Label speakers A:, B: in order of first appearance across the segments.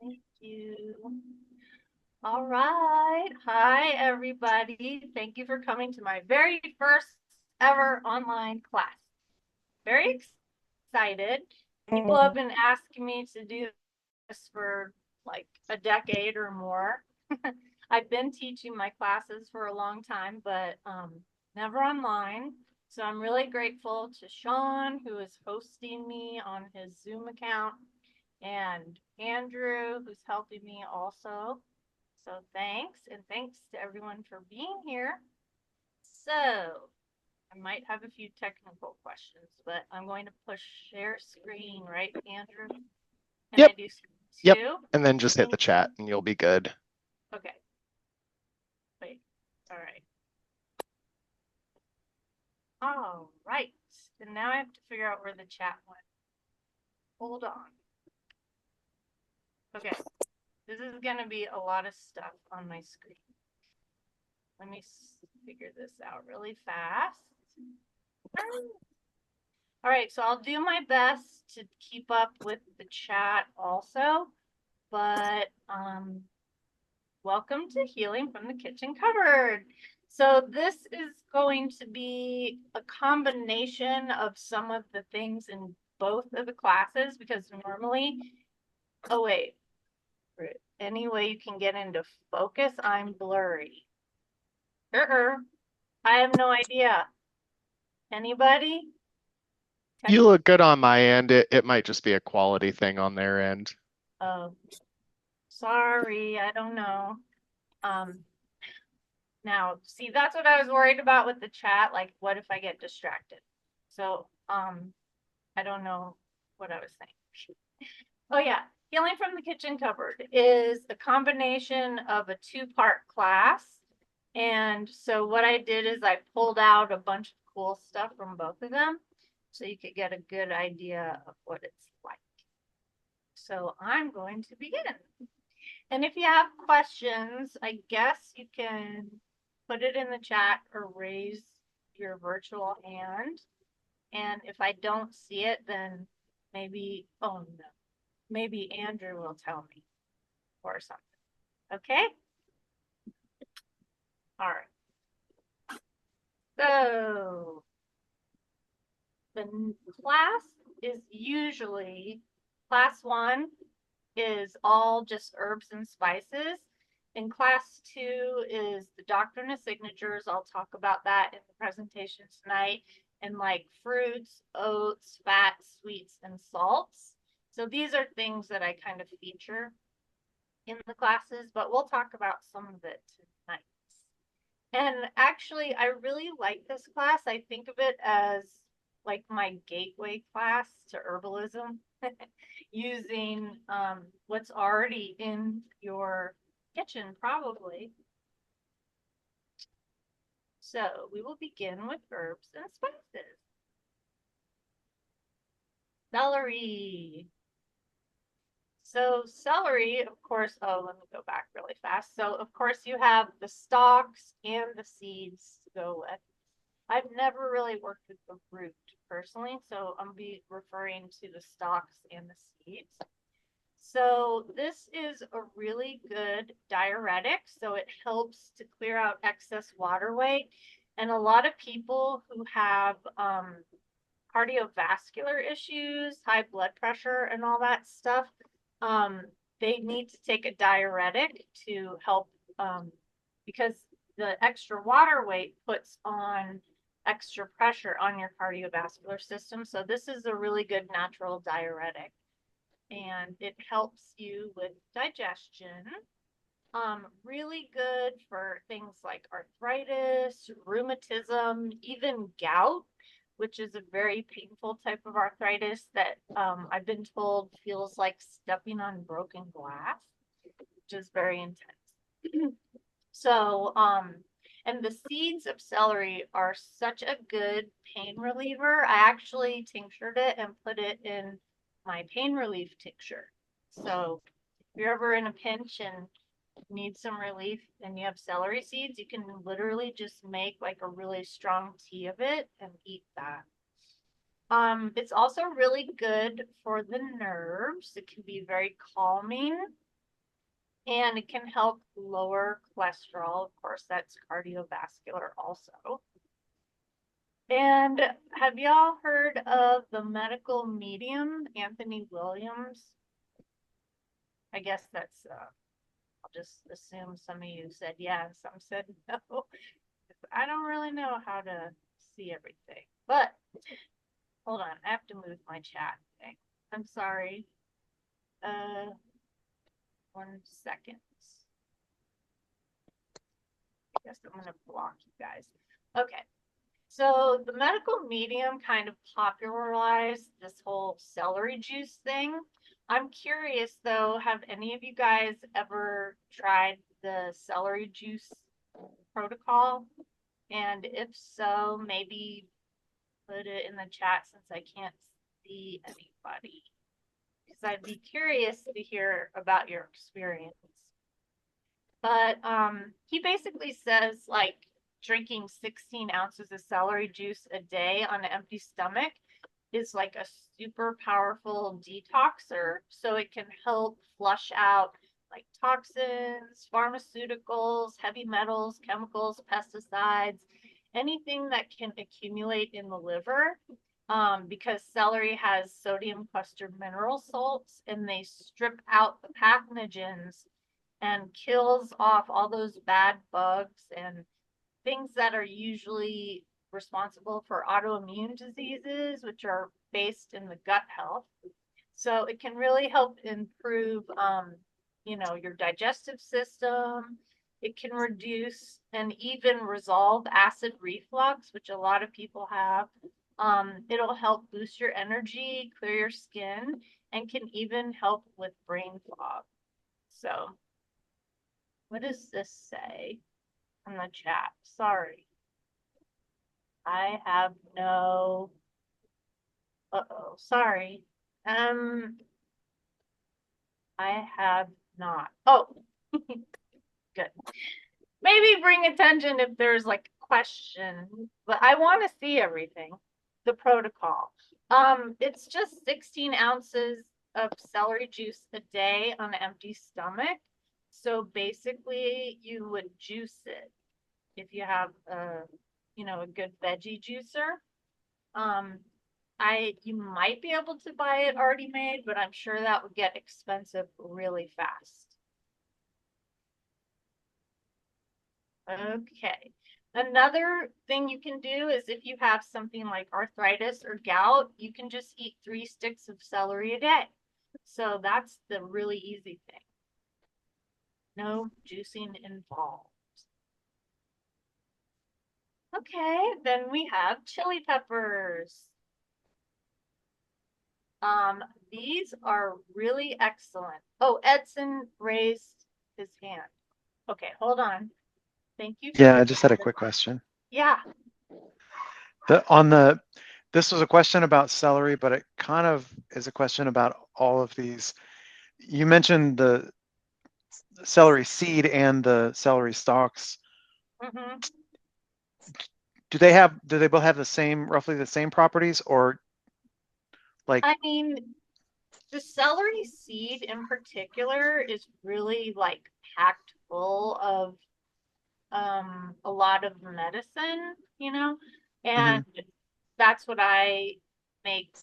A: Thank you. All right. Hi, everybody. Thank you for coming to my very first ever online class. Very excited. People have been asking me to do this for like a decade or more. I've been teaching my classes for a long time, but never online. So I'm really grateful to Sean, who is hosting me on his Zoom account, and Andrew, who's helping me also. So thanks, and thanks to everyone for being here. So I might have a few technical questions, but I'm going to push share screen, right, Andrew? Can I
B: Yep,
A: do
B: yep.
A: two?
B: And then just hit the
A: Thank you.
B: chat and you'll be good.
A: Okay, wait. All right. All right. And now I have to figure out where the chat went. Hold on. Okay. This is going to be a lot of stuff on my screen. Let me figure this out really fast. All right, so I'll do my best to keep up with the chat also, but welcome to Healing from the Kitchen Cupboard. So this is going to be a combination of some of the things in both of the classes because normally, oh wait, any way you can get into focus, I'm blurry. I have no idea. Anybody?
B: You
A: Technical.
B: look good on my end. It might just be a quality thing on their end.
A: Oh, sorry, I don't know. Um, Now, see, that's what I was worried about with the chat. Like, what if I get distracted? So, I don't know what I was saying. Oh, yeah. Healing from the Kitchen Cupboard is a combination of a two-part class. And so what I did is I pulled out a bunch of cool stuff from both of them so you could get a good idea of what it's like. So I'm going to begin. And if you have questions, I guess you can put it in the chat or raise your virtual hand. And if I don't see it, then maybe, oh no, maybe Andrew will tell me or something. Okay? All right. So the class is usually class one is all just herbs and spices. And class two is the doctrine of signatures. I'll talk about that in the presentation tonight. And like fruits, oats, fats, sweets, and salts. So these are things that I kind of feature in the classes, but we'll talk about some of it tonight. And actually, I really like this class. I think of it as like my gateway class to herbalism, using what's already in your kitchen, probably. So we will begin with herbs and spices. Celery. So celery, of course, oh, let me go back really fast. So of course you have the stalks and the seeds to go with. I've never really worked with the root personally, so I'm be referring to the stalks and the seeds. So this is a really good diuretic, so it helps to clear out excess water weight. And a lot of people who have cardiovascular issues, high blood pressure, and all that stuff, um, they need to take a diuretic to help because the extra water weight puts on extra pressure on your cardiovascular system. So this is a really good natural diuretic and it helps you with digestion. Really good for things like arthritis, rheumatism, even gout, which is a very painful type of arthritis that I've been told feels like stepping on broken glass, which is very intense. So, and the seeds of celery are such a good pain reliever. I actually tinctured it and put it in my pain relief tincture. So, if you're ever in a pinch and need some relief and you have celery seeds, you can literally just make like a really strong tea of it and eat that. It's also really good for the nerves. It can be very calming. and it can help lower cholesterol. Of course, that's cardiovascular also. And have y'all heard of the medical medium, Anthony Williams? I guess that's, I'll just assume some of you said yes, some said no. I don't really know how to see everything, but hold on, I have to move my chat thing. I'm sorry. 1 second. I guess I'm gonna block you guys. Okay. So the medical medium kind of popularized this whole celery juice thing. I'm curious though, have any of you guys ever tried the celery juice protocol? And if so, maybe put it in the chat since I can't see anybody. Because I'd be curious to hear about your experience. But he basically says like drinking 16 ounces of celery juice a day on an empty stomach is like a super powerful detoxer. So it can help flush out like toxins, pharmaceuticals, heavy metals, chemicals, pesticides, anything that can accumulate in the liver. Because celery has sodium clustered mineral salts and they strip out the pathogens and kills off all those bad bugs and things that are usually responsible for autoimmune diseases, which are based in the gut health. So it can really help improve, your digestive system. It can reduce and even resolve acid reflux, which a lot of people have. It'll help boost your energy, clear your skin, and can even help with brain fog. So what does this say in the chat? Sorry. I have no. Uh-oh, sorry. I have not. Oh, good. Maybe bring attention if there's like a question, but I want to see everything. The protocol. It's just 16 ounces of celery juice a day on an empty stomach. So basically, you would juice it if you have a good veggie juicer. Um, you might be able to buy it already made, but I'm sure that would get expensive really fast. Okay. Another thing you can do is if you have something like arthritis or gout, you can just eat 3 sticks of celery a day. So that's the really easy thing. No juicing involved. Okay, then we have chili peppers. These are really excellent. Oh, Edson raised his hand. Okay, hold on. Thank you.
C: Yeah, I just had a quick question.
A: Yeah.
C: This was a question about celery, but it kind of is a question about all of these. You mentioned the celery seed and the celery stalks.
A: Mm-hmm.
C: Do they both have roughly the same properties, or like?
A: I mean, the celery seed in particular is really like packed full of a lot of medicine, and that's what I make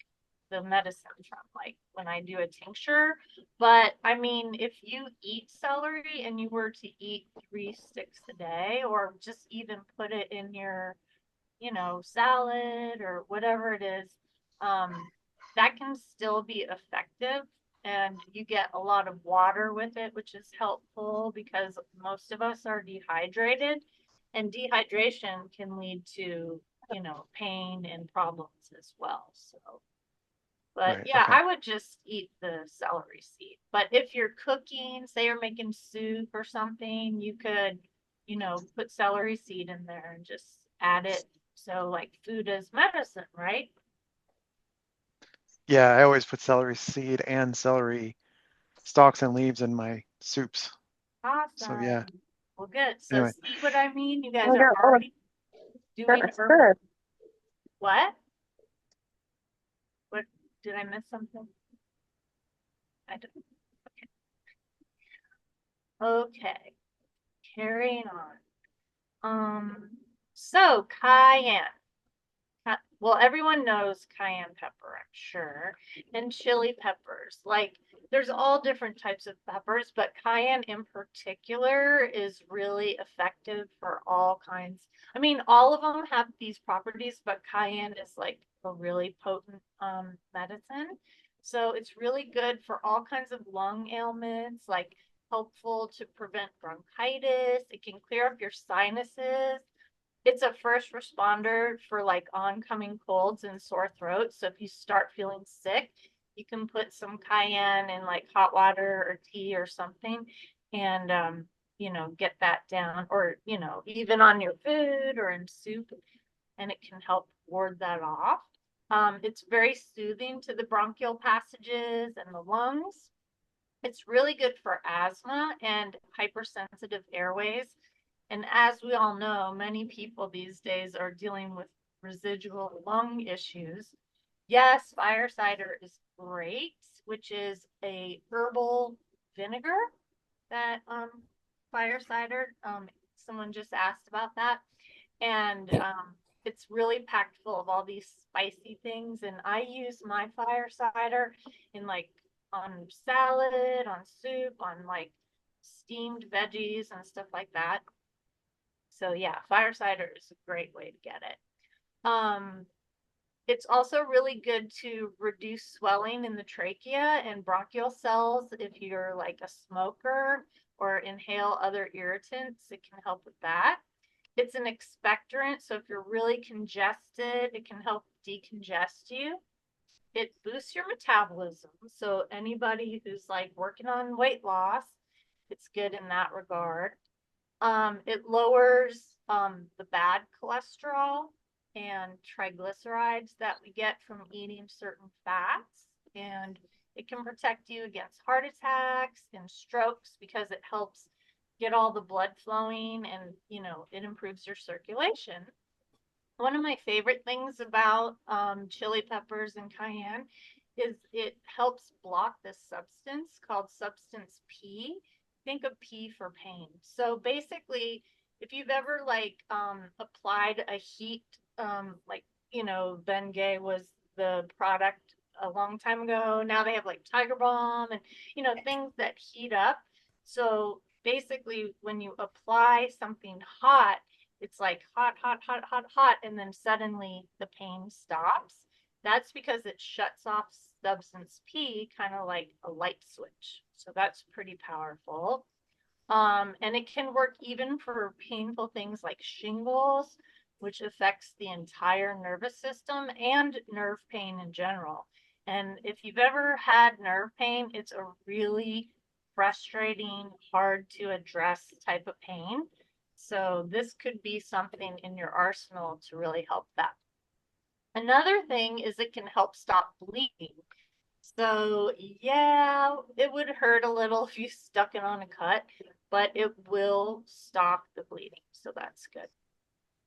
A: the medicine from, like when I do a tincture. But I mean, if you eat celery and you were to eat 3 sticks a day, or just even put it in your, salad or whatever it is, that can still be effective. And you get a lot of water with it, which is helpful because most of us are dehydrated, and dehydration can lead to, pain and problems as well. So, but
C: Right,
A: yeah,
C: okay.
A: I would just eat the celery seed. But if you're cooking, say you're making soup or something, you could, put celery seed in there and just add it. So like food is medicine, right?
C: Yeah, I always put celery seed and celery stalks and leaves in my soups. So
A: Awesome.
C: yeah.
A: Well, good. So
C: Anyway,
A: see what I mean? You guys
D: Oh,
A: are
D: no,
A: already doing
D: that's
A: herbal.
D: good.
A: What? What? Did I miss something? I don't. Okay, carrying on. So cayenne. Well, everyone knows cayenne pepper, I'm sure, and chili peppers. Like, there's all different types of peppers, but cayenne in particular is really effective for all kinds. I mean, all of them have these properties, but cayenne is like a really potent medicine. So it's really good for all kinds of lung ailments, like helpful to prevent bronchitis. It can clear up your sinuses. It's a first responder for like oncoming colds and sore throats. So if you start feeling sick, you can put some cayenne in like hot water or tea or something and get that down, or even on your food or in soup, and it can help ward that off. It's very soothing to the bronchial passages and the lungs. It's really good for asthma and hypersensitive airways. And as we all know, many people these days are dealing with residual lung issues. Yes, fire cider is great, which is a herbal vinegar that fire cider. Someone just asked about that. And it's really packed full of all these spicy things. And I use my fire cider in like on salad, on soup, on like steamed veggies and stuff like that. So yeah, fire cider is a great way to get it. It's also really good to reduce swelling in the trachea and bronchial cells if you're like a smoker or inhale other irritants. It can help with that. It's an expectorant, so if you're really congested, it can help decongest you. It boosts your metabolism, so anybody who's like working on weight loss, it's good in that regard. It lowers the bad cholesterol and triglycerides that we get from eating certain fats, and it can protect you against heart attacks and strokes because it helps get all the blood flowing, and it improves your circulation. One of my favorite things about chili peppers and cayenne is it helps block this substance called substance P. Think of P for pain. So basically, if you've ever like applied a heat, like Bengay was the product a long time ago. Now they have like Tiger Balm and things that heat up. So basically, when you apply something hot, it's like hot, hot, hot, hot, hot, and then suddenly the pain stops. That's because it shuts off substance P, kind of like a light switch. So that's pretty powerful. And it can work even for painful things like shingles, which affects the entire nervous system and nerve pain in general. And if you've ever had nerve pain, it's a really frustrating, hard to address type of pain. So this could be something in your arsenal to really help that. Another thing is it can help stop bleeding. So yeah, it would hurt a little if you stuck it on a cut, but it will stop the bleeding. So that's good.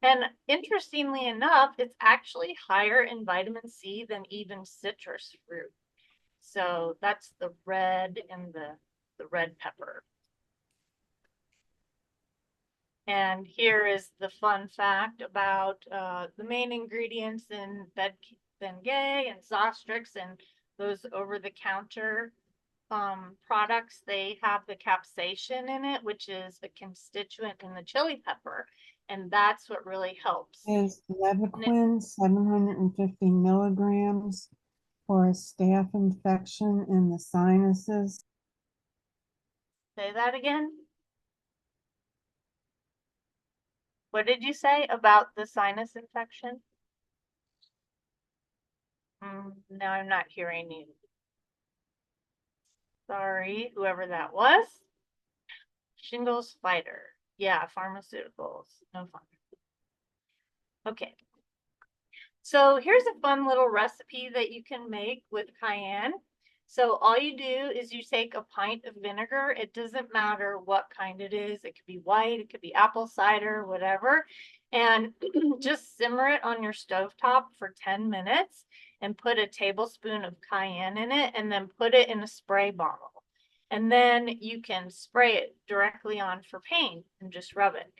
A: And interestingly enough, it's actually higher in vitamin C than even citrus fruit. So that's the red and the red pepper. And here is the fun fact about the main ingredients in Bengay and Zostrix and those over-the-counter products. They have the capsaicin in it, which is a constituent in the chili pepper, and that's what really helps.
D: Is Levaquin 750 milligrams for a staph infection in the sinuses?
A: Say that again. What did you say about the sinus infection? Now I'm not hearing you. Sorry, whoever that was. Shingles fighter. Yeah, pharmaceuticals. No fun. Okay. So here's a fun little recipe that you can make with cayenne. So all you do is you take a pint of vinegar. It doesn't matter what kind it is. It could be white, it could be apple cider, whatever. And just simmer it on your stovetop for 10 minutes and put a tablespoon of cayenne in it, and then put it in a spray bottle. And then you can spray it directly on for pain and just rub it.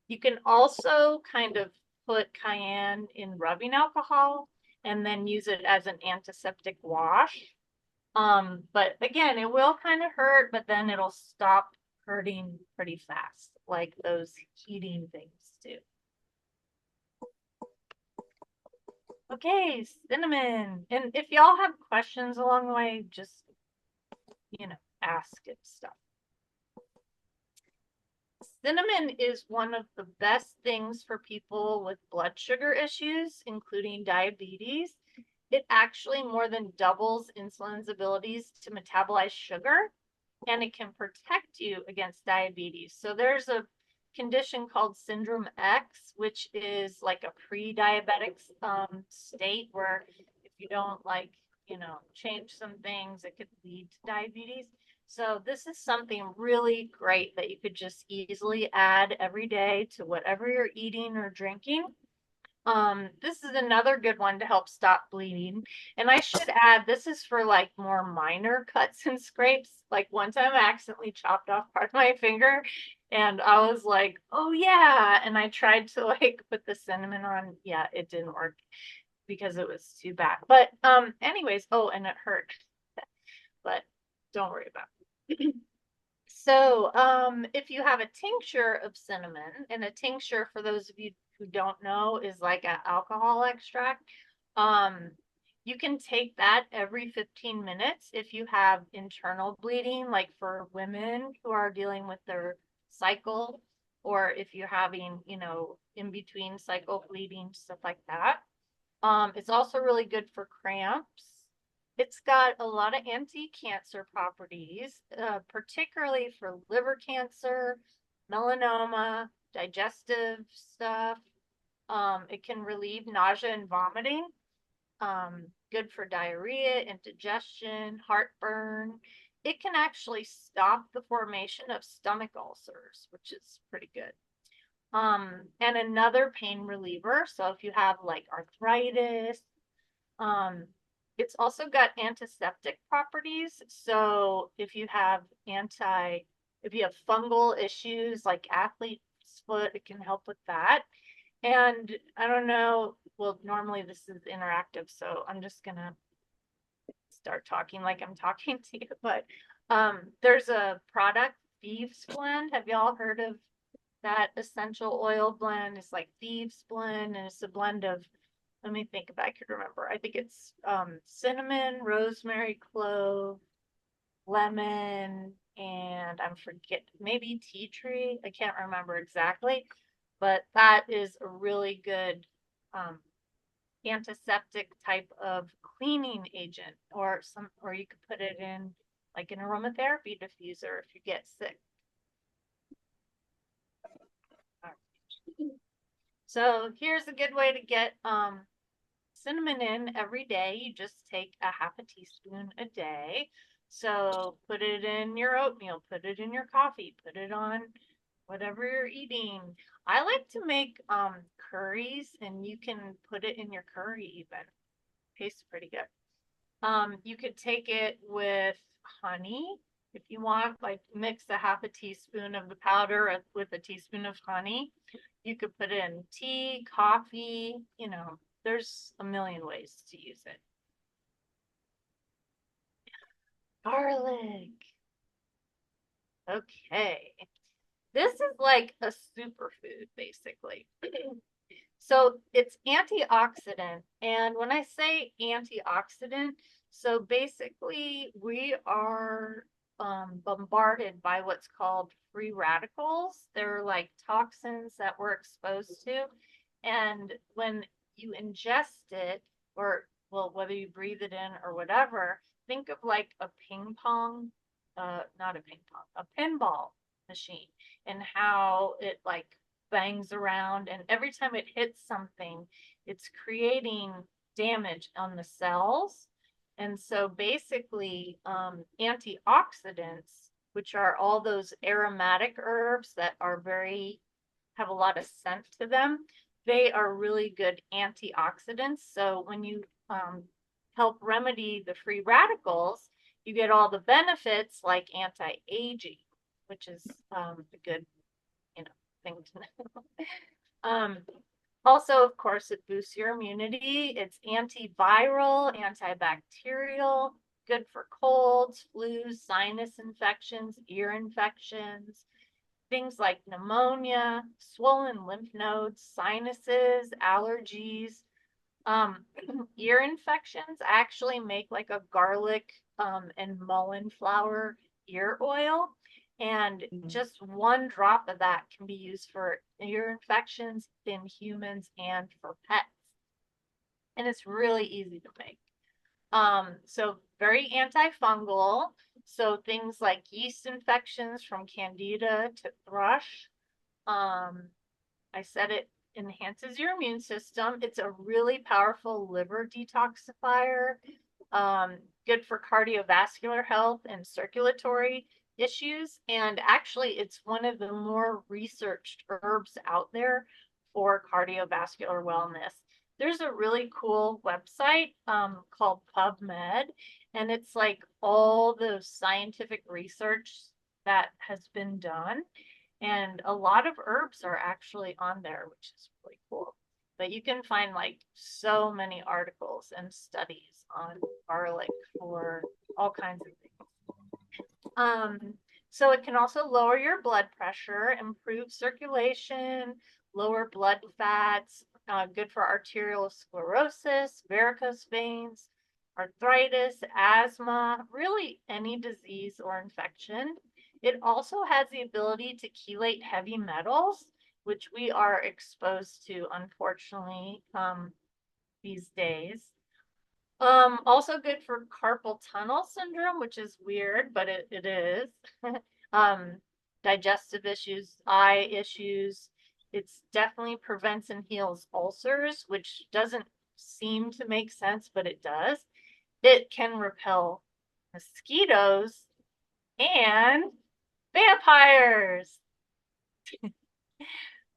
A: You can also kind of put cayenne in rubbing alcohol and then use it as an antiseptic wash. But again, it will kind of hurt, but then it'll stop hurting pretty fast, like those heating things do. Okay, cinnamon. And if y'all have questions along the way, just, ask it stuff. Cinnamon is one of the best things for people with blood sugar issues, including diabetes. It actually more than doubles insulin's abilities to metabolize sugar, and it can protect you against diabetes. So there's a condition called syndrome X, which is like a pre-diabetic state where if you don't change some things, it could lead to diabetes. So this is something really great that you could just easily add every day to whatever you're eating or drinking. This is another good one to help stop bleeding. And I should add, this is for like more minor cuts and scrapes. Like one time I accidentally chopped off part of my finger and I was like, oh yeah. And I tried to like put the cinnamon on. Yeah, it didn't work because it was too bad. But anyways, oh, and it hurt. But don't worry about it. So, if you have a tincture of cinnamon, and a tincture, for those of you who don't know, is like an alcohol extract, you can take that every 15 minutes if you have internal bleeding, like for women who are dealing with their cycle, or if you're having, in between cycle bleeding, stuff like that. It's also really good for cramps. It's got a lot of anti-cancer properties, particularly for liver cancer, melanoma, digestive stuff. It can relieve nausea and vomiting. Good for diarrhea, indigestion, heartburn. It can actually stop the formation of stomach ulcers, which is pretty good. And another pain reliever. So if you have like arthritis, it's also got antiseptic properties. So if you have fungal issues like athlete's foot, it can help with that. And I don't know, well, normally this is interactive, so I'm just gonna start talking like I'm talking to you, but there's a product, Thieves Blend. Have y'all heard of that essential oil blend? It's like Thieves Blend, and it's a blend of, let me think if I could remember. I think it's cinnamon, rosemary, clove, lemon, and maybe tea tree. I can't remember exactly, but that is a really good antiseptic type of cleaning agent, or you could put it in like an aromatherapy diffuser if you get sick. So here's a good way to get cinnamon in every day. You just take a half a teaspoon a day. So put it in your oatmeal, put it in your coffee, put it on whatever you're eating. I like to make curries, and you can put it in your curry even. Tastes pretty good. You could take it with honey if you want, like mix a half a teaspoon of the powder with a teaspoon of honey. You could put it in tea, coffee, there's a million ways to use it. Garlic. Okay. This is like a superfood, basically. So it's antioxidant. And when I say antioxidant, so basically we are bombarded by what's called free radicals. They're like toxins that we're exposed to. And when you ingest it, or well, whether you breathe it in or whatever, think of like a pinball machine, and how it like bangs around, and every time it hits something, it's creating damage on the cells. And so basically, antioxidants, which are all those aromatic herbs that have a lot of scent to them, they are really good antioxidants. So when you help remedy the free radicals, you get all the benefits like anti-aging, which is a good, thing to know. Also, of course, it boosts your immunity. It's antiviral, antibacterial, good for colds, flus, sinus infections, ear infections, things like pneumonia, swollen lymph nodes, sinuses, allergies. Ear infections actually make like a garlic and mullein flower ear oil. And just one drop of that can be used for ear infections in humans and for pets. And it's really easy to make. So very antifungal. So things like yeast infections from candida to thrush. I said it enhances your immune system. It's a really powerful liver detoxifier. Good for cardiovascular health and circulatory issues. And actually, it's one of the more researched herbs out there for cardiovascular wellness. There's a really cool website called PubMed, and it's like all the scientific research that has been done. And a lot of herbs are actually on there, which is really cool. But you can find like so many articles and studies on garlic for all kinds of things. So it can also lower your blood pressure, improve circulation, lower blood fats, good for arterial sclerosis, varicose veins, arthritis, asthma, really any disease or infection. It also has the ability to chelate heavy metals, which we are exposed to, unfortunately, these days. Also good for carpal tunnel syndrome, which is weird, but it is. Digestive issues, eye issues. It's definitely prevents and heals ulcers, which doesn't seem to make sense, but it does. It can repel mosquitoes and vampires.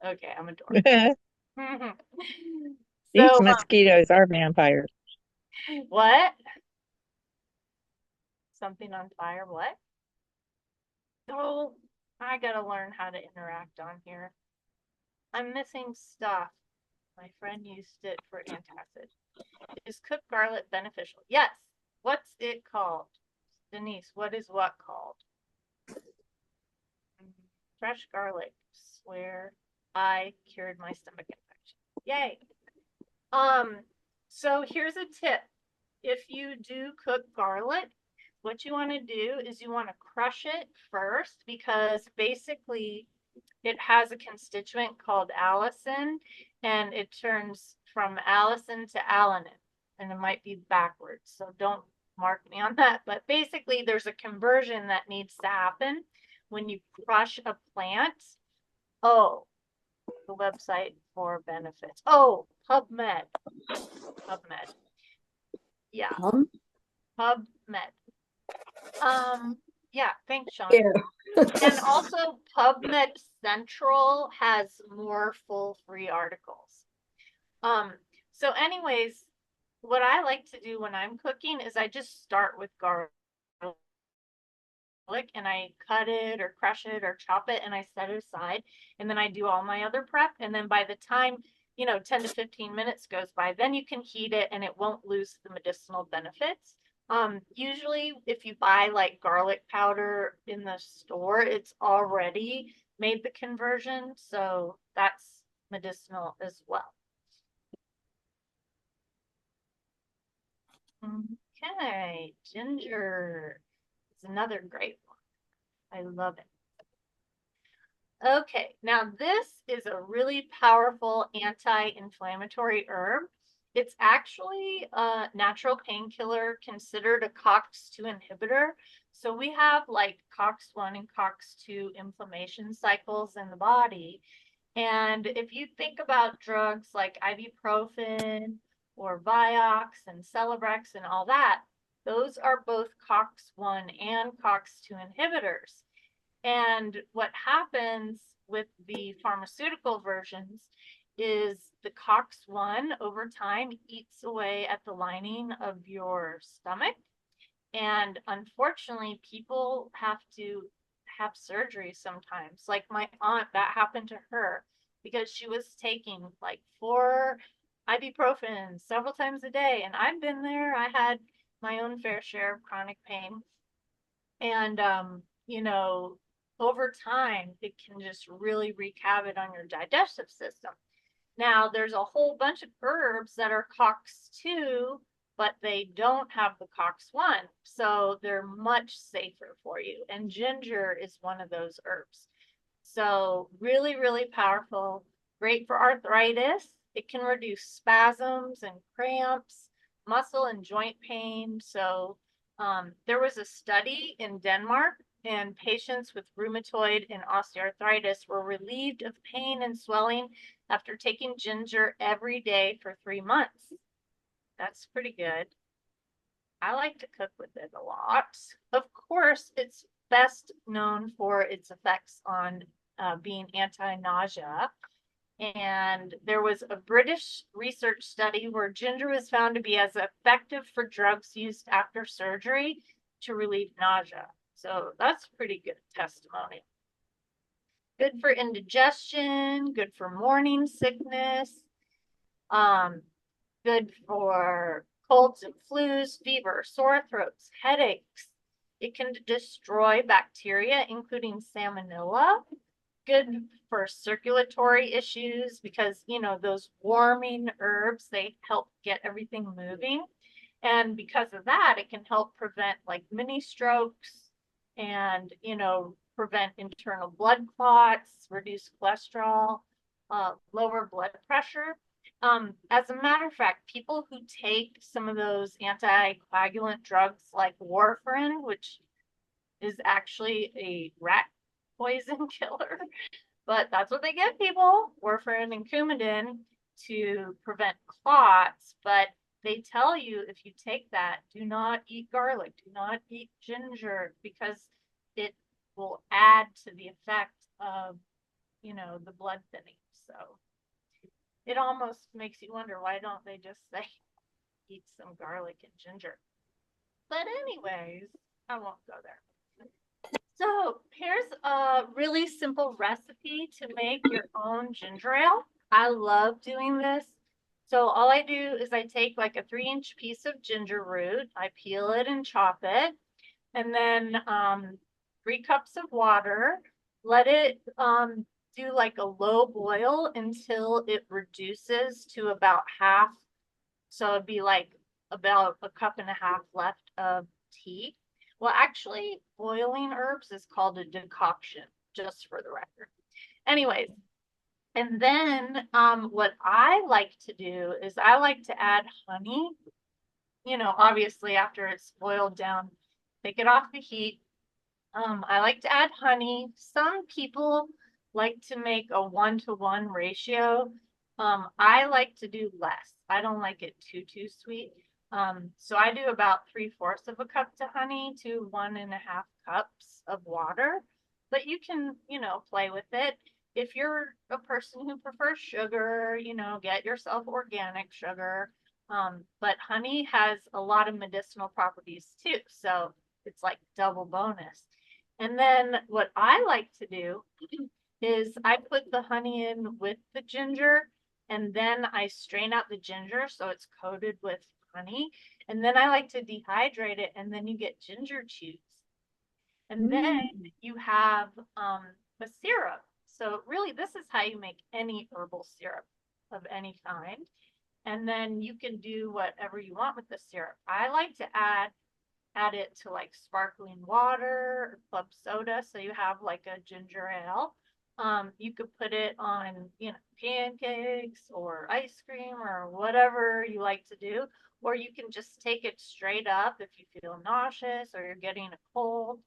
A: Okay, I'm a dork.
E: These
A: So,
E: mosquitoes are vampires.
A: what? Something on fire, what? Oh, I gotta learn how to interact on here. I'm missing stuff. My friend used it for antacid. Is cooked garlic beneficial? Yes. What's it called? Denise, what is what called? Fresh garlic. Swear I cured my stomach infection. Yay. So here's a tip. If you do cook garlic, what you want to do is you want to crush it first, because basically it has a constituent called allicin, and it turns from allicin to alanine, and it might be backwards, so don't mark me on that. But basically there's a conversion that needs to happen when you crush a plant. Oh, the website for benefits. Oh, PubMed. Yeah, PubMed. Yeah, thanks, Sean. And also PubMed Central has more full free articles. So anyways, what I like to do when I'm cooking is I just start with garlic and I cut it or crush it or chop it and I set it aside, and then I do all my other prep, and then by the time 10 to 15 minutes goes by, then you can heat it and it won't lose the medicinal benefits. Usually if you buy like garlic powder in the store, it's already made the conversion, so that's medicinal as well. Okay, ginger is another great one. I love it. Okay, now this is a really powerful anti-inflammatory herb. It's actually a natural painkiller considered a COX-2 inhibitor. So we have like COX-1 and COX-2 inflammation cycles in the body. And if you think about drugs like ibuprofen or Vioxx and Celebrex and all that, those are both COX-1 and COX-2 inhibitors. And what happens with the pharmaceutical versions is the COX-1 over time eats away at the lining of your stomach. And unfortunately, people have to have surgery sometimes. Like my aunt, that happened to her because she was taking like 4 ibuprofen several times a day. And I've been there. I had my own fair share of chronic pain. And, you know, over time, it can just really wreak havoc on your digestive system. Now, there's a whole bunch of herbs that are COX-2, but they don't have the COX-1, so they're much safer for you. And ginger is one of those herbs. So really, really powerful, great for arthritis. It can reduce spasms and cramps, muscle and joint pain. So there was a study in Denmark, and patients with rheumatoid and osteoarthritis were relieved of pain and swelling after taking ginger every day for 3 months. That's pretty good. I like to cook with it a lot. Of course, it's best known for its effects on being anti-nausea. And there was a British research study where ginger was found to be as effective for drugs used after surgery to relieve nausea. So that's pretty good testimony. Good for indigestion, good for morning sickness, good for colds and flus, fever, sore throats, headaches. It can destroy bacteria, including salmonella. Good for circulatory issues because, you know, those warming herbs, they help get everything moving. And because of that, it can help prevent like mini strokes and, you know, prevent internal blood clots, reduce cholesterol, lower blood pressure. As a matter of fact, people who take some of those anticoagulant drugs like warfarin, which is actually a rat poison killer, but that's what they give people, warfarin and Coumadin, to prevent clots. But they tell you if you take that, do not eat garlic, do not eat ginger, because it will add to the effect of, you know, the blood thinning. So it almost makes you wonder, why don't they just say eat some garlic and ginger? But anyways, I won't go there. So here's a really simple recipe to make your own ginger ale. I love doing this. So all I do is I take like a 3-inch piece of ginger root, I peel it and chop it, and then 3 cups of water. Let it do like a low boil until it reduces to about half. So it'd be like about a cup and a half left of tea. Well, actually, boiling herbs is called a decoction, just for the record. Anyways, and then what I like to do is I like to add honey. You know, obviously after it's boiled down, take it off the heat. I like to add honey. Some people like to make a 1-to-1 ratio. I like to do less. I don't like it too sweet. So I do about 3/4 of a cup to honey to 1.5 cups of water. But you can, you know, play with it. If you're a person who prefers sugar, you know, get yourself organic sugar. But honey has a lot of medicinal properties too. So it's like double bonus. And then what I like to do is I put the honey in with the ginger, and then I strain out the ginger so it's coated with honey. And then I like to dehydrate it, and then you get ginger chews. And then you have a syrup. So really, this is how you make any herbal syrup of any kind. And then you can do whatever you want with the syrup. I like to add it to like sparkling water or club soda, so you have like a ginger ale. You could put it on, you know, pancakes or ice cream or whatever you like to do, or you can just take it straight up if you feel nauseous or you're getting a cold.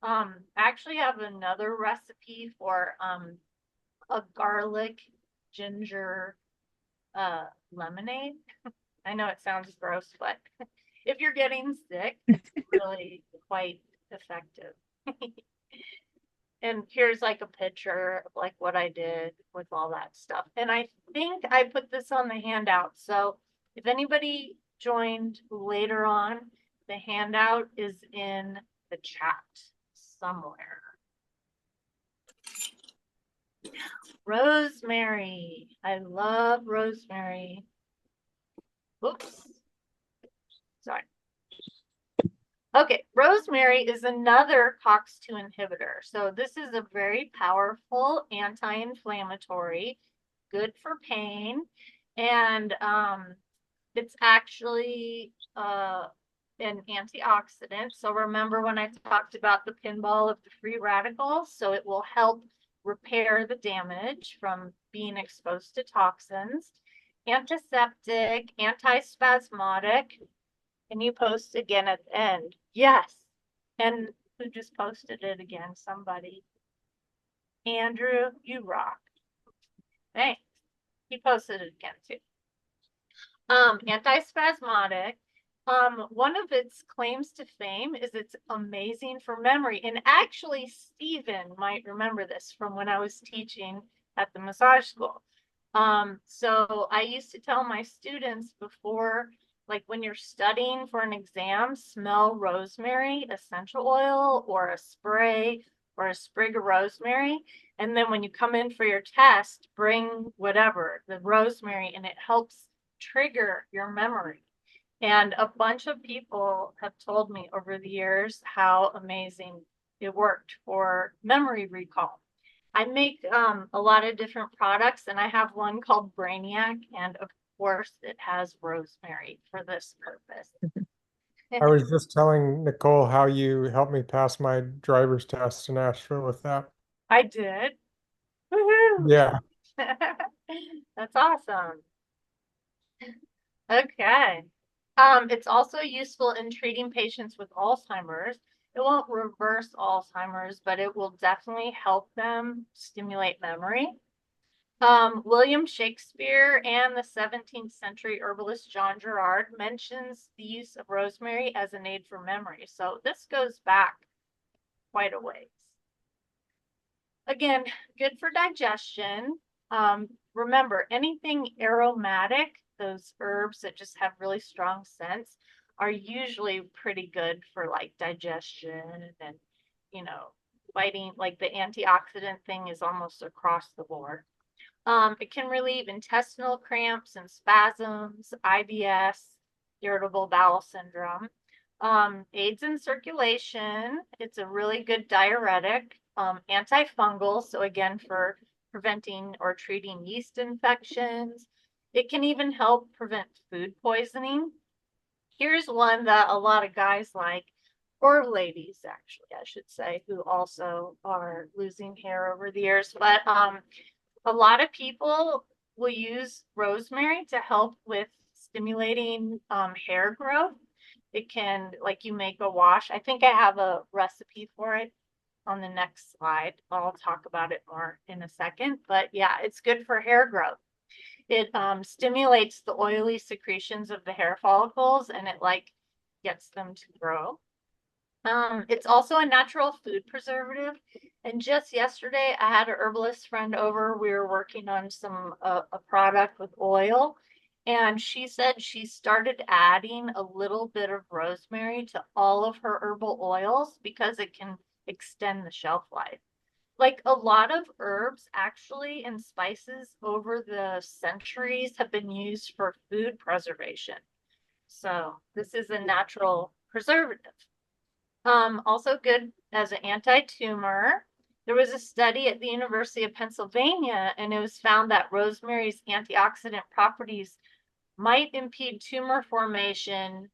A: I actually have another recipe for a garlic ginger lemonade. I know it sounds gross, but if you're getting sick, it's really quite effective. And here's like a picture of like what I did with all that stuff. And I think I put this on the handout. So if anybody joined later on, The handout is in the chat somewhere. Rosemary. I love rosemary. Oops. Sorry. Okay, rosemary is another COX-2 inhibitor. So this is a very powerful anti-inflammatory, good for pain, and it's actually an antioxidant. So remember when I talked about the pinball of the free radicals? So it will help repair the damage from being exposed to toxins. Antiseptic, antispasmodic, and you post again at the end. Yes. And who just posted it again? Somebody. Andrew, you rock. Thanks. He posted it again too. Antispasmodic. One of its claims to fame is it's amazing for memory. And actually, Stephen might remember this from when I was teaching at the massage school. So I used to tell my students before, like when you're studying for an exam, smell rosemary essential oil or a spray or a sprig of rosemary. And then when you come in for your test, bring whatever, the rosemary, and it helps trigger your memory. And a bunch of people have told me over the years how amazing it worked for memory recall. I make a lot of different products, and I have one called Brainiac, and of course it has rosemary for this purpose.
E: I was just telling Nicole how you helped me pass my driver's test in Asheville with that.
A: I did. Woohoo!
E: Yeah.
A: That's awesome. Okay. It's also useful in treating patients with Alzheimer's. It won't reverse Alzheimer's, but it will definitely help them stimulate memory. William Shakespeare and the 17th century herbalist John Gerard mentions the use of rosemary as an aid for memory. So this goes back quite a ways. Again, good for digestion. Remember, anything aromatic, those herbs that just have really strong scents, are usually pretty good for like digestion and, you know, fighting, like the antioxidant thing is almost across the board. It can relieve intestinal cramps and spasms, IBS, irritable bowel syndrome. Aids in circulation. It's a really good diuretic. Antifungal, so again, for preventing or treating yeast infections. It can even help prevent food poisoning. Here's one that a lot of guys like, or ladies actually, I should say, who also are losing hair over the years. But a lot of people will use rosemary to help with stimulating hair growth. It can, like you make a wash. I think I have a recipe for it on the next slide. I'll talk about it more in a second. But yeah, it's good for hair growth. It stimulates the oily secretions of the hair follicles, and it like gets them to grow. It's also a natural food preservative. And just yesterday, I had a herbalist friend over. We were working on some a product with oil, and she said she started adding a little bit of rosemary to all of her herbal oils because it can extend the shelf life. Like a lot of herbs actually and spices over the centuries have been used for food preservation. So this is a natural preservative. Also good as an anti-tumor. There was a study at the University of Pennsylvania, and it was found that rosemary's antioxidant properties might impede tumor formation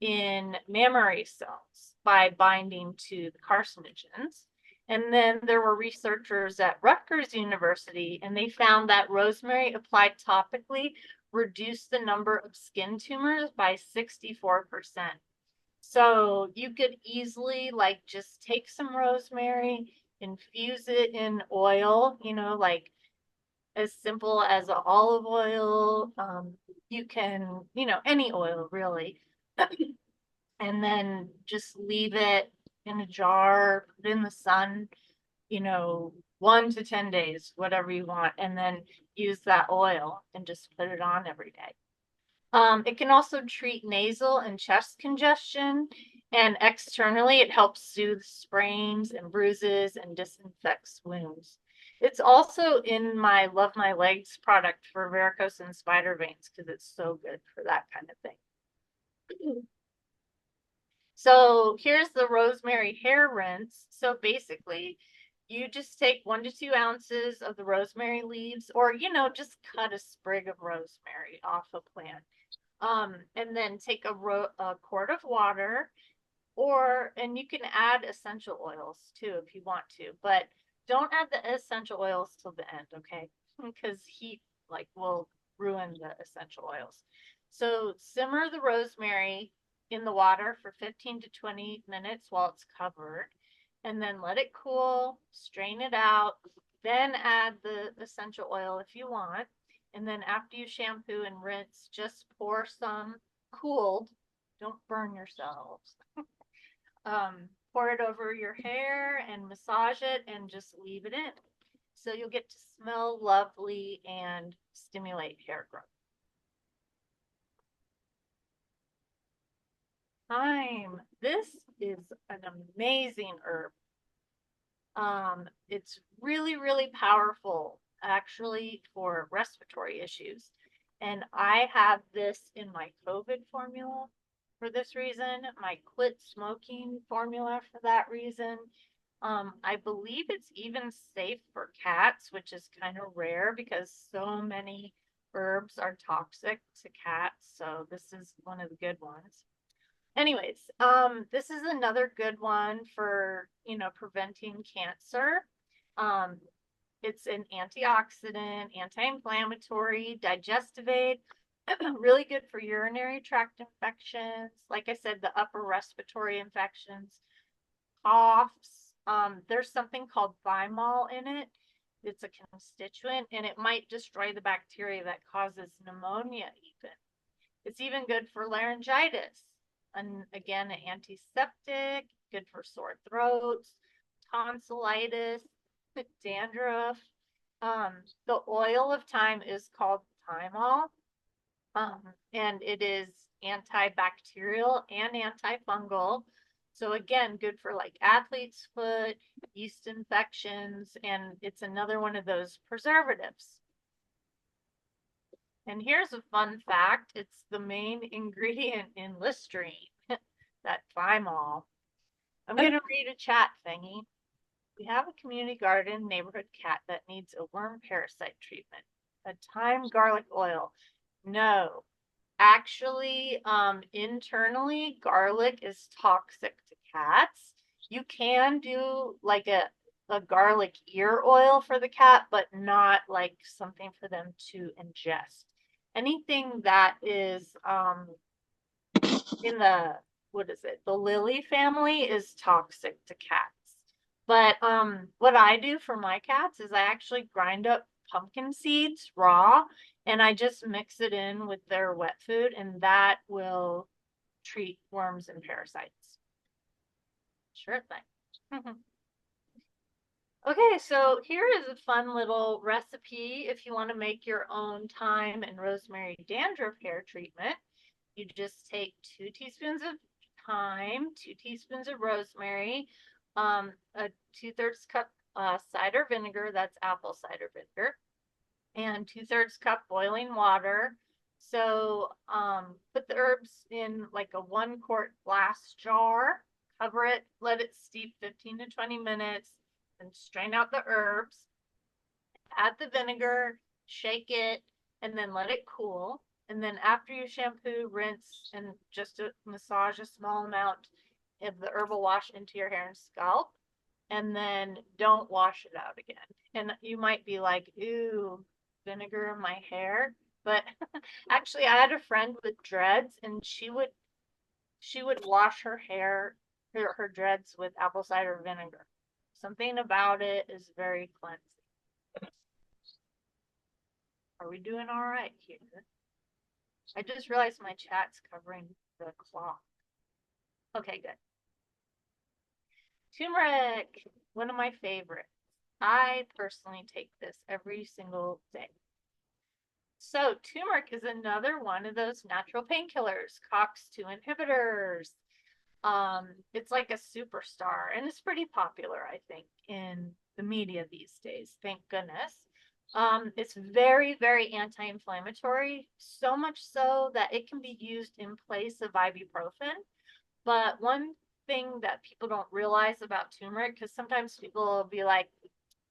A: in mammary cells by binding to the carcinogens. And then there were researchers at Rutgers University, and they found that rosemary applied topically reduced the number of skin tumors by 64%. So you could easily like just take some rosemary, infuse it in oil, you know, like as simple as an olive oil. You can, you know, any oil really. And then just leave it in a jar, put it in the sun, you know, 1 to 10 days, whatever you want, and then use that oil and just put it on every day. It can also treat nasal and chest congestion, and externally it helps soothe sprains and bruises and disinfects wounds. It's also in my Love My Legs product for varicose and spider veins because it's so good for that kind of thing. So here's the rosemary hair rinse. So basically, you just take 1 to 2 ounces of the rosemary leaves, or just cut a sprig of rosemary off a plant. And then take a quart of water, and you can add essential oils too if you want to, but don't add the essential oils till the end, okay? Because heat will ruin the essential oils. So simmer the rosemary in the water for 15 to 20 minutes while it's covered, and then let it cool, strain it out, then add the essential oil if you want. And then after you shampoo and rinse, just pour some cooled, don't burn yourselves. Pour it over your hair and massage it and just leave it in. So you'll get to smell lovely and stimulate hair growth. Thyme. This is an amazing herb. It's really, really powerful actually for respiratory issues. And I have this in my COVID formula for this reason, my quit smoking formula for that reason. I believe it's even safe for cats, which is kind of rare because so many herbs are toxic to cats. So this is one of the good ones. Anyways, this is another good one for, preventing cancer. It's an antioxidant, anti-inflammatory, digestive aid, really good for urinary tract infections. Like I said, the upper respiratory infections, coughs. There's something called thymol in it. It's a constituent, and it might destroy the bacteria that causes pneumonia even. It's even good for laryngitis. And again, an antiseptic, good for sore throats, tonsillitis, dandruff. The oil of thyme is called thymol, and it is antibacterial and antifungal. So again, good for like athlete's foot, yeast infections, and it's another one of those preservatives. And here's a fun fact. It's the main ingredient in Listerine, that thymol. I'm going to read a chat thingy. We have a community garden neighborhood cat that needs a worm parasite treatment. A thyme garlic oil. No, actually, internally, garlic is toxic to cats. You can do like a garlic ear oil for the cat, but not like something for them to ingest. Anything that is in the the lily family is toxic to cats. But what I do for my cats is I actually grind up pumpkin seeds raw, and I just mix it in with their wet food, and that will treat worms and parasites. Sure thing. Okay, so here is a fun little recipe if you want to make your own thyme and rosemary dandruff hair treatment. You just take 2 teaspoons of thyme, 2 teaspoons of rosemary, a 2/3 cup cider vinegar, that's apple cider vinegar, and 2/3 cup boiling water. So put the herbs in like a 1 quart glass jar, cover it, let it steep 15 to 20 minutes, and strain out the herbs. Add the vinegar, shake it, and then let it cool. And then after you shampoo, rinse, and just massage a small amount of the herbal wash into your hair and scalp. And then don't wash it out again. And you might be like, ooh, vinegar in my hair. But actually, I had a friend with dreads, and she would wash her hair, her dreads with apple cider vinegar. Something about it is very cleansing. Are we doing all right here? I just realized my chat's covering the clock. Okay, good. Turmeric, one of my favorites. I personally take this every single day. So turmeric is another one of those natural painkillers, COX-2 inhibitors. It's like a superstar and it's pretty popular, I think, in the media these days, thank goodness. It's very, very anti-inflammatory, so much so that it can be used in place of ibuprofen. But one thing that people don't realize about turmeric, because sometimes people will be like,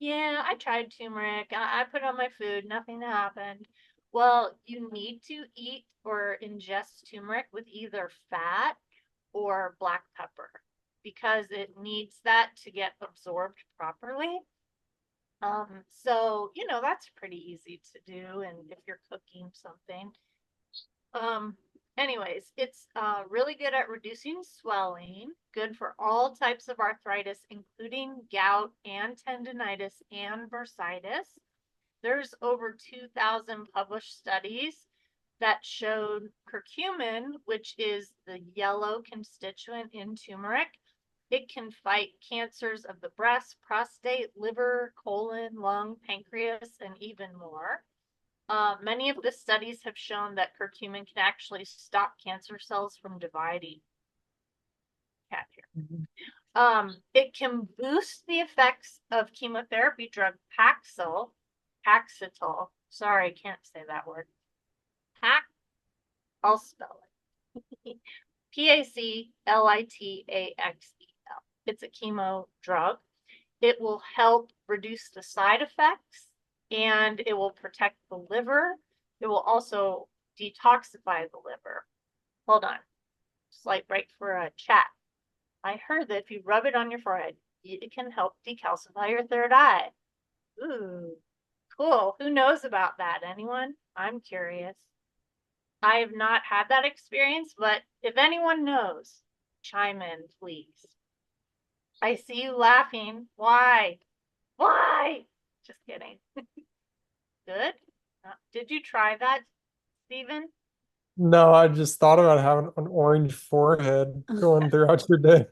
A: yeah, I tried turmeric, I put it on my food, nothing happened. Well, you need to eat or ingest turmeric with either fat or black pepper because it needs that to get absorbed properly. So, that's pretty easy to do. And if you're cooking something, anyways, it's really good at reducing swelling, good for all types of arthritis, including gout and tendonitis and bursitis. There's over 2,000 published studies that showed curcumin, which is the yellow constituent in turmeric. It can fight cancers of the breast, prostate, liver, colon, lung, pancreas, and even more. Many of the studies have shown that curcumin can actually stop cancer cells from dividing. Cat here. It can boost the effects of chemotherapy drug Paxil. Sorry, can't say that word. I'll spell it. Paclitaxel. It's a chemo drug. It will help reduce the side effects and it will protect the liver. It will also detoxify the liver. Hold on. Slight break for a chat. I heard that if you rub it on your forehead, it can help decalcify your third eye. Ooh, cool. Who knows about that? Anyone? I'm curious. I have not had that experience, but if anyone knows, chime in, please. I see you laughing. Why? Why? Just kidding. Good. Did you try that, Stephen?
E: No, I just thought about having an orange forehead going throughout your day.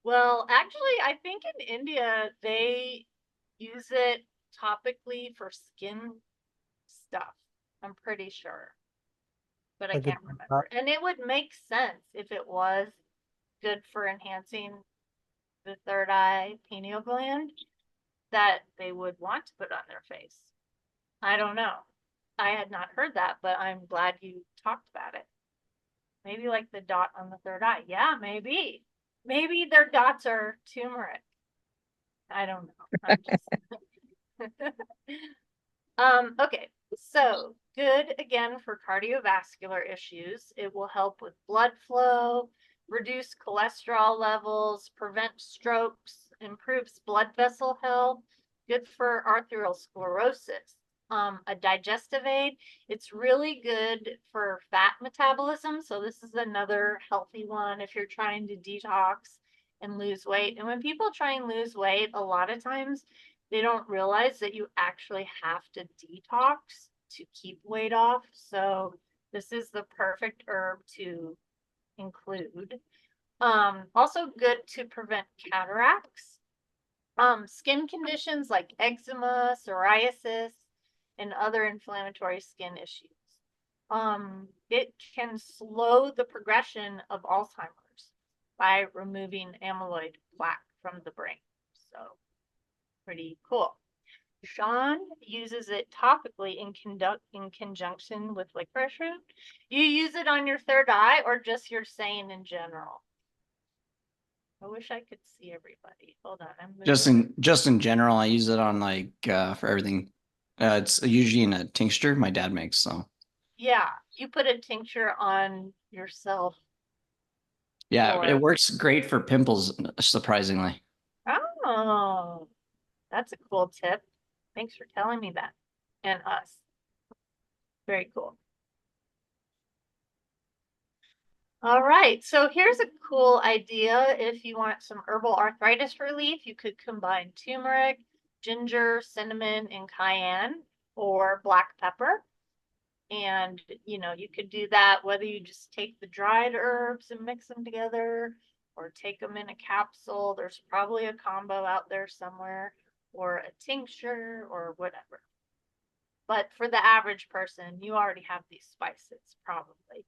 A: Well, actually, I think in India they use it topically for skin stuff. I'm pretty sure, but I
E: I could
A: can't remember. And it would make sense if it was good for enhancing the third eye pineal gland that they would want to put on their face. I don't know. I had not heard that, but I'm glad you talked about it. Maybe like the dot on the third eye. Yeah, maybe. Maybe their dots are turmeric. I don't know. I'm just okay, so good again for cardiovascular issues. It will help with blood flow, reduce cholesterol levels, prevent strokes, improves blood vessel health, good for arteriosclerosis. A digestive aid. It's really good for fat metabolism. So this is another healthy one if you're trying to detox and lose weight. And when people try and lose weight, a lot of times they don't realize that you actually have to detox to keep weight off. So this is the perfect herb to include. Also good to prevent cataracts. Skin conditions like eczema, psoriasis, and other inflammatory skin issues. It can slow the progression of Alzheimer's by removing amyloid plaque from the brain. So pretty cool. Sean uses it topically in conjunction with licorice root. You use it on your third eye or just your sane in general? I wish I could see everybody. Hold on, I'm moving.
F: Just in general, I use it on like for everything. It's usually in a tincture my dad makes, so
A: Yeah, you put a tincture on yourself.
F: yeah,
A: Or
F: it works great for pimples, surprisingly.
A: oh, that's a cool tip. Thanks for telling me that. And us. Very cool. All right, so here's a cool idea. If you want some herbal arthritis relief, you could combine turmeric, ginger, cinnamon, and cayenne or black pepper. And, you could do that whether you just take the dried herbs and mix them together or take them in a capsule. There's probably a combo out there somewhere or a tincture or whatever. but for the average person, you already have these spices probably.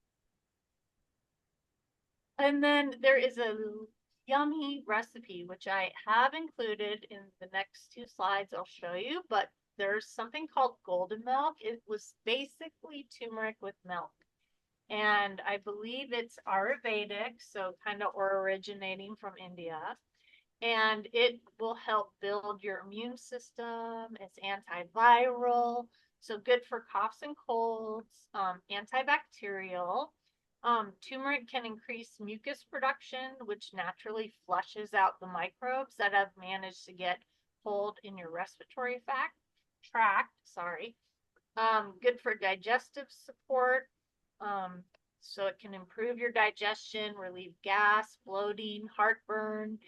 A: And then there is a yummy recipe, which I have included in the next 2 slides I'll show you, but there's something called golden milk. It was basically turmeric with milk. And I believe it's Ayurvedic, so kind of originating from India. And it will help build your immune system. It's antiviral, so good for coughs and colds, antibacterial. Turmeric can increase mucus production, which naturally flushes out the microbes that have managed to get hold in your respiratory tract. Sorry. Good for digestive support. So it can improve your digestion, relieve gas, bloating, heartburn,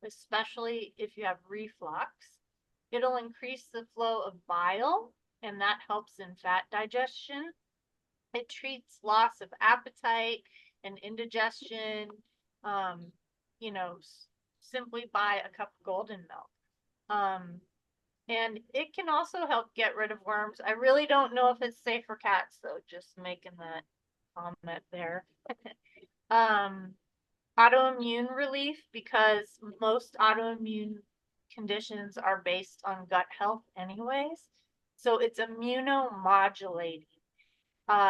A: especially if you have reflux. It'll increase the flow of bile, and that helps in fat digestion. It treats loss of appetite and indigestion, you know, simply by a cup of golden milk. And it can also help get rid of worms. I really don't know if it's safe for cats, though, just making that comment there. Autoimmune relief, because most autoimmune conditions are based on gut health anyways. So it's immunomodulating.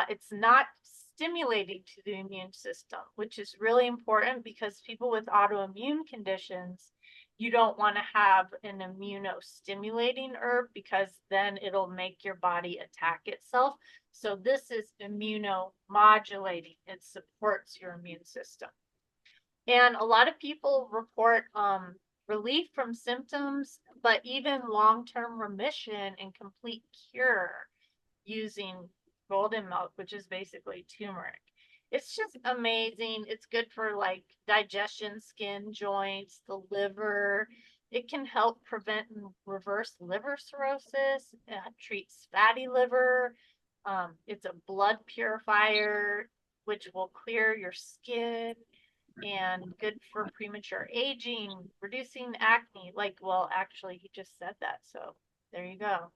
A: It's not stimulating to the immune system, which is really important because people with autoimmune conditions, you don't want to have an immunostimulating herb because then it'll make your body attack itself. So this is immunomodulating. It supports your immune system. And a lot of people report relief from symptoms, but even long-term remission and complete cure using golden milk, which is basically turmeric. It's just amazing. It's good for like digestion, skin, joints, the liver. It can help prevent and reverse liver cirrhosis. It treats fatty liver. It's a blood purifier, which will clear your skin, and good for premature aging, reducing acne. Like, well, actually, he just said that. So there you go.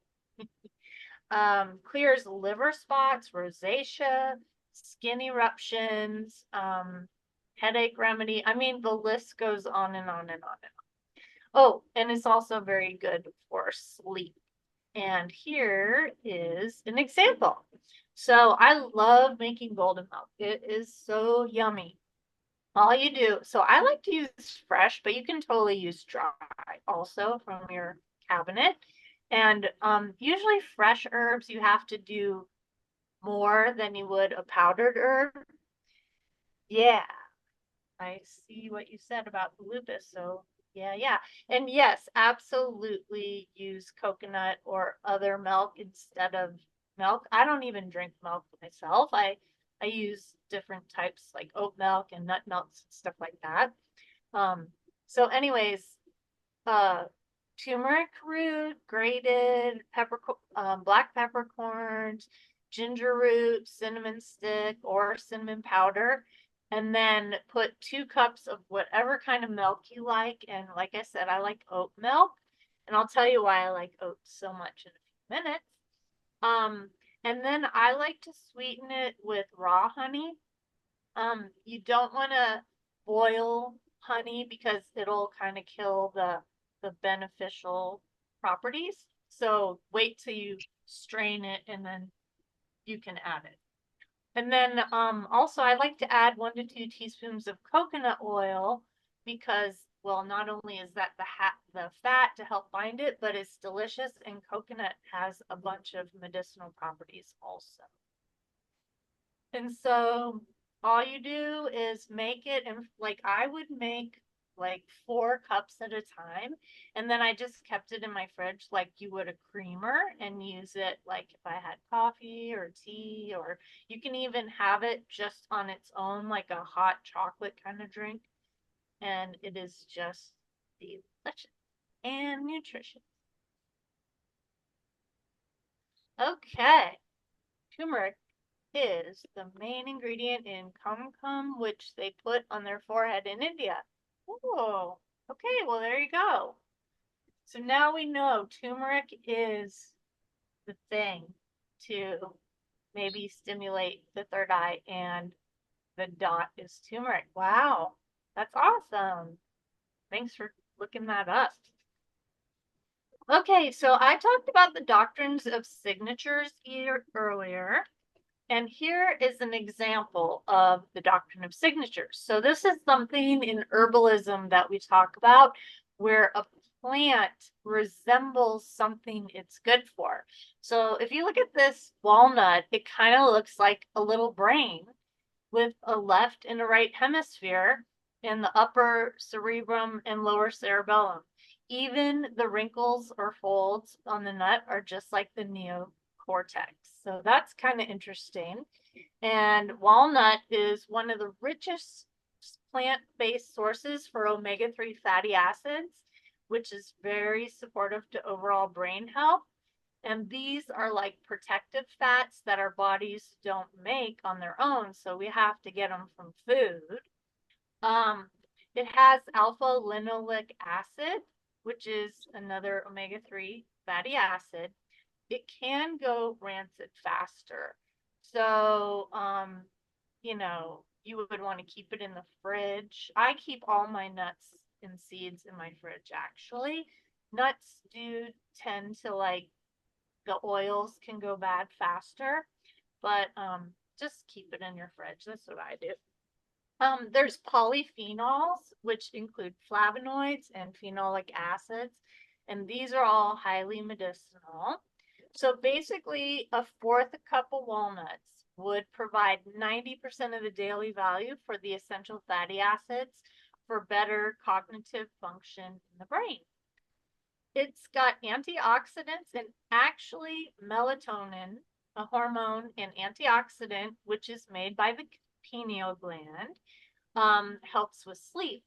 A: Clears liver spots, rosacea, skin eruptions, headache remedy. I mean, the list goes on and on and on and on. Oh, and it's also very good for sleep. And here is an example. So I love making golden milk. It is so yummy. All you do, so I like to use fresh, but you can totally use dry also from your cabinet. And usually fresh herbs, you have to do more than you would a powdered herb. Yeah, I see what you said about the lupus. So yeah. And yes, absolutely use coconut or other milk instead of milk. I don't even drink milk myself. I use different types like oat milk and nut milks and stuff like that. So anyways, turmeric root, grated black peppercorns, ginger root, cinnamon stick, or cinnamon powder, and then put 2 cups of whatever kind of milk you like. And like I said, I like oat milk, and I'll tell you why I like oats so much in a few minutes. And then I like to sweeten it with raw honey. You don't want to boil honey because it'll kind of kill the beneficial properties. So wait till you strain it and then you can add it. And then also I like to add 1 to 2 teaspoons of coconut oil because, well, not only is that the fat to help bind it, but it's delicious, and coconut has a bunch of medicinal properties also. And so all you do is make it, and like I would make like 4 cups at a time, and then I just kept it in my fridge like you would a creamer, and use it like if I had coffee or tea, or you can even have it just on its own like a hot chocolate kind of drink, and it is just delicious and nutritious. Okay, turmeric is the main ingredient in kumkum, which they put on their forehead in India. Oh, okay, well, there you go. So now we know turmeric is the thing. to maybe stimulate the third eye, and the dot is turmeric. Wow, that's awesome. Thanks for looking that up. Okay, so I talked about the doctrines of signatures earlier, and here is an example of the doctrine of signatures. So this is something in herbalism that we talk about where a plant resembles something it's good for. So if you look at this walnut, it kind of looks like a little brain with a left and a right hemisphere in the upper cerebrum and lower cerebellum. Even the wrinkles or folds on the nut are just like the neocortex. So that's kind of interesting. And walnut is one of the richest plant-based sources for omega-3 fatty acids, which is very supportive to overall brain health. And these are like protective fats that our bodies don't make on their own, so we have to get them from food. It has alpha linoleic acid, which is another omega-3 fatty acid. It can go rancid faster. So, you know, you would want to keep it in the fridge. I keep all my nuts and seeds in my fridge, actually. Nuts do tend to like, the oils can go bad faster, but just keep it in your fridge. That's what I do. There's polyphenols, which include flavonoids and phenolic acids, and these are all highly medicinal. So basically, a fourth cup of walnuts would provide 90% of the daily value for the essential fatty acids for better cognitive function in the brain. It's got antioxidants and actually melatonin, a hormone and antioxidant, which is made by the pineal gland, helps with sleep.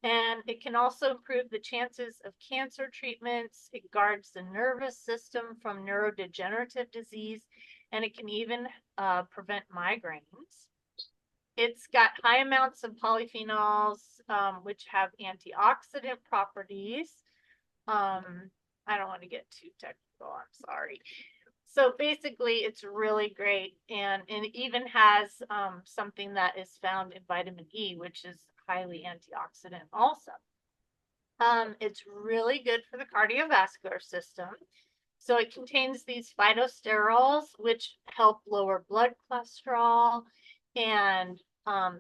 A: And it can also improve the chances of cancer treatments. It guards the nervous system from neurodegenerative disease, and it can even prevent migraines. It's got high amounts of polyphenols, which have antioxidant properties. I don't want to get too technical, I'm sorry. So basically, it's really great, and it even has something that is found in vitamin E, which is highly antioxidant also. It's really good for the cardiovascular system. So it contains these phytosterols, which help lower blood cholesterol, and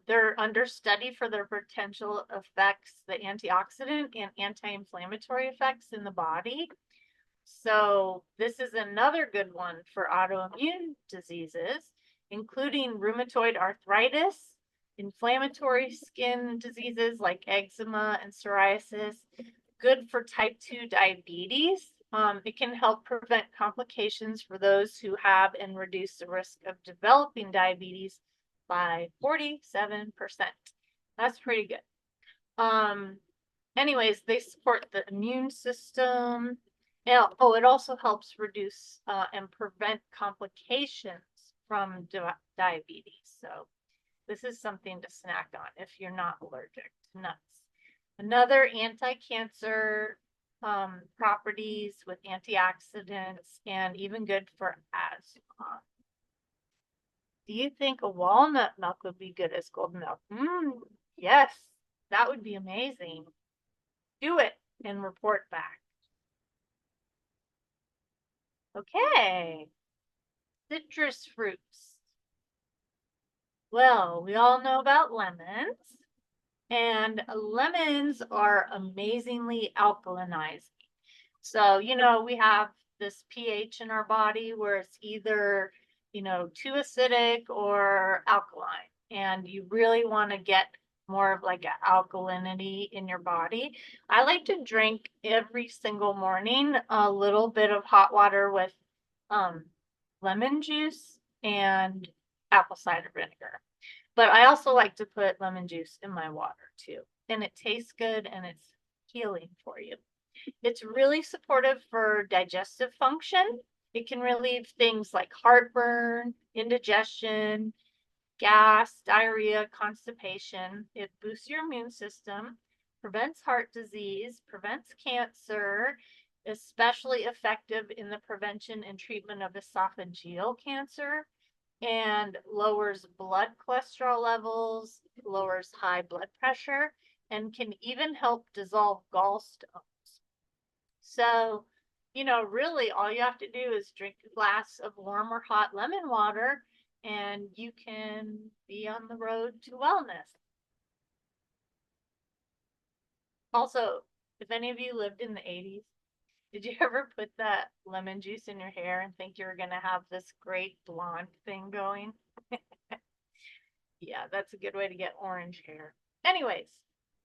A: they're under study for their potential effects, the antioxidant and anti-inflammatory effects in the body. So this is another good one for autoimmune diseases, including rheumatoid arthritis, inflammatory skin diseases like eczema and psoriasis, good for type 2 diabetes. It can help prevent complications for those who have and reduce the risk of developing diabetes by 47%. That's pretty good. Anyways, they support the immune system. Oh, it also helps reduce and prevent complications from diabetes. So this is something to snack on if you're not allergic to nuts. Another anti-cancer properties with antioxidants and even good for asthma. Do you think a walnut milk would be good as golden milk? Yes, that would be amazing. Do it and report back. Okay, citrus fruits. Well, we all know about lemons, and lemons are amazingly alkalinizing. So, you know, we have this pH in our body where it's either, you know, too acidic or alkaline, and you really want to get more of like an alkalinity in your body. I like to drink every single morning a little bit of hot water with lemon juice and apple cider vinegar. But I also like to put lemon juice in my water too. And it tastes good and it's healing for you. It's really supportive for digestive function. It can relieve things like heartburn, indigestion, gas, diarrhea, constipation. It boosts your immune system, prevents heart disease, prevents cancer. especially effective in the prevention and treatment of esophageal cancer, and lowers blood cholesterol levels, lowers high blood pressure, and can even help dissolve gallstones. So, you know, really all you have to do is drink a glass of warm or hot lemon water and you can be on the road to wellness. Also, if any of you lived in the 80s, did you ever put that lemon juice in your hair and think you were going to have this great blonde thing going? Yeah, that's a good way to get orange hair. Anyways,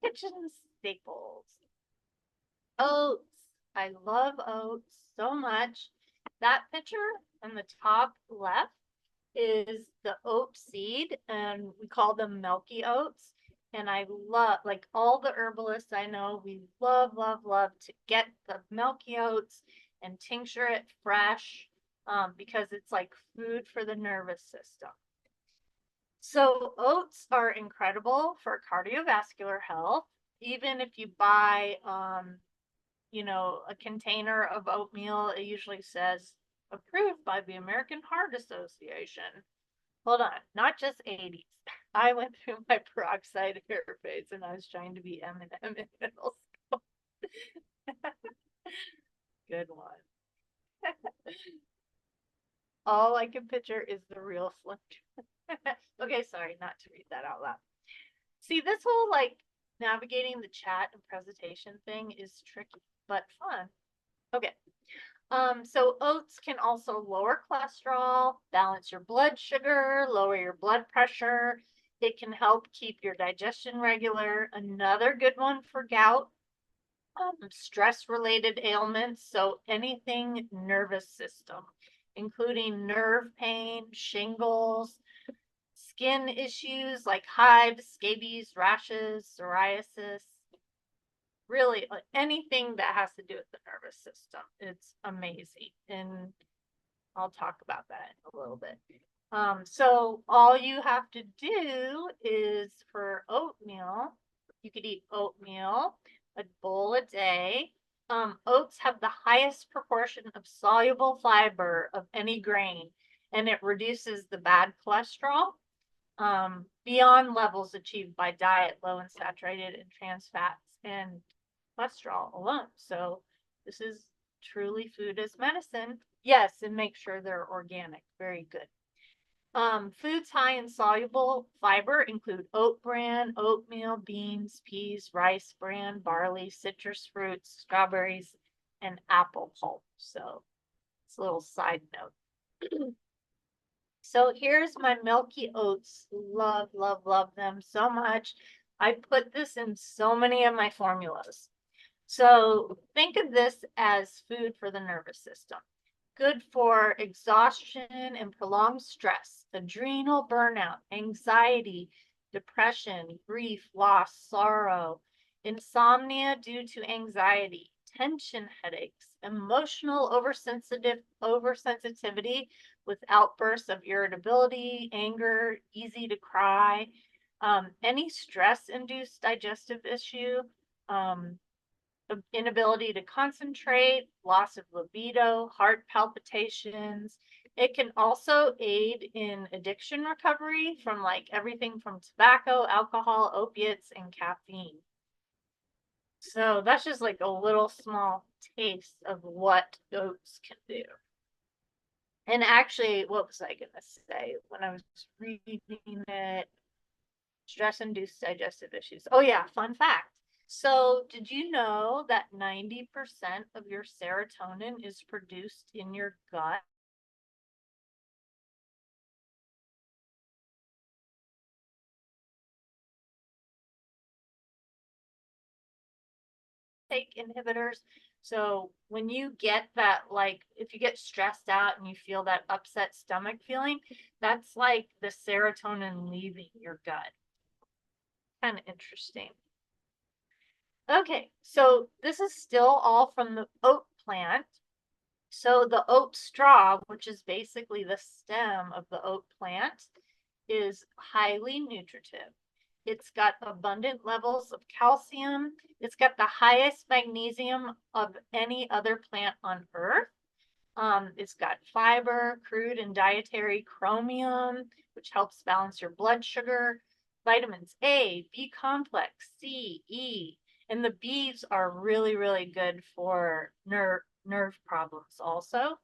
A: kitchen staples. Oats. I love oats so much. That picture in the top left is the oat seed, and we call them milky oats. And I love, like all the herbalists I know, we love, love, love to get the milky oats and tincture it fresh because it's like food for the nervous system. So oats are incredible for cardiovascular health. Even if you buy, you know, a container of oatmeal, it usually says approved by the American Heart Association. Hold on, not just 80s. I went through my peroxide hair phase and I was trying to be Eminem in middle school. Good one. All I can picture is the real Slim. Okay, sorry, not to read that out loud. See, this whole like navigating the chat and presentation thing is tricky, but fun. Okay. So oats can also lower cholesterol, balance your blood sugar, lower your blood pressure. It can help keep your digestion regular. Another good one for gout, stress-related ailments. So anything nervous system, including nerve pain, shingles, skin issues like hives, scabies, rashes, psoriasis. Really, anything that has to do with the nervous system. It's amazing. And I'll talk about that in a little bit. So all you have to do is for oatmeal, you could eat oatmeal, a bowl a day. Oats have the highest proportion of soluble fiber of any grain, and it reduces the bad cholesterol beyond levels achieved by diet low in saturated and trans fats and cholesterol alone. So this is truly food as medicine. Yes, and make sure they're organic. Very good. Foods high in soluble fiber include oat bran, oatmeal, beans, peas, rice bran, barley, citrus fruits, strawberries, and apple pulp. So it's a little side note. So here's my milky oats. Love, love, love them so much. I put this in so many of my formulas. So think of this as food for the nervous system. Good for exhaustion and prolonged stress, adrenal burnout, anxiety, depression, grief, loss, sorrow, insomnia due to anxiety, tension headaches, emotional oversensitivity with outbursts of irritability, anger, easy to cry, any stress-induced digestive issue, inability to concentrate, loss of libido, heart palpitations. It can also aid in addiction recovery from like everything from tobacco, alcohol, opiates, and caffeine. So that's just like a little small taste of what oats can do. And actually, what was I gonna say when I was reading it? Stress-induced digestive issues. Oh yeah, fun fact. So did you know that 90% of your serotonin is produced in your gut? Take inhibitors. So when you get that, like if you get stressed out and you feel that upset stomach feeling, that's like the serotonin leaving your gut. Kind of interesting. Okay, so this is still all from the oat plant. So the oat straw, which is basically the stem of the oat plant, is highly nutritive. It's got abundant levels of calcium. It's got the highest magnesium of any other plant on earth. It's got fiber, crude and dietary chromium, which helps balance your blood sugar, vitamins A, B complex, C, E, and the B's are really, really good for nerve problems also.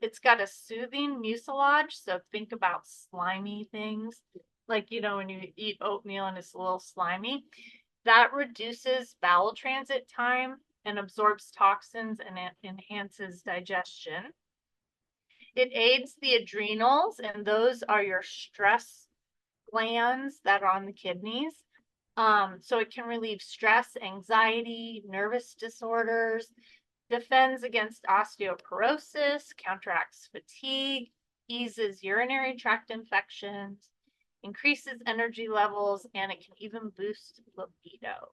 A: It's got a soothing mucilage, so think about slimy things, like, you know, when you eat oatmeal and it's a little slimy. That reduces bowel transit time and absorbs toxins and enhances digestion. It aids the adrenals, and those are your stress glands that are on the kidneys. So it can relieve stress, anxiety, nervous disorders, defends against osteoporosis, counteracts fatigue, eases urinary tract infections, increases energy levels, and it can even boost libido.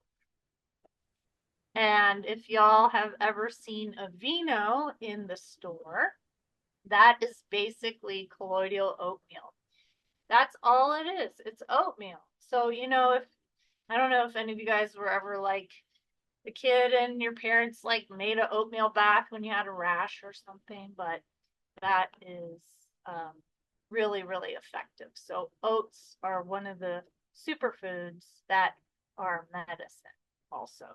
A: And if y'all have ever seen a vino in the store, that is basically colloidal oatmeal. That's all it is. It's oatmeal. So, you know, if I don't know if any of you guys were ever like a kid and your parents like made an oatmeal bath when you had a rash or something, but that is really, really effective. So oats are one of the superfoods that are medicine also.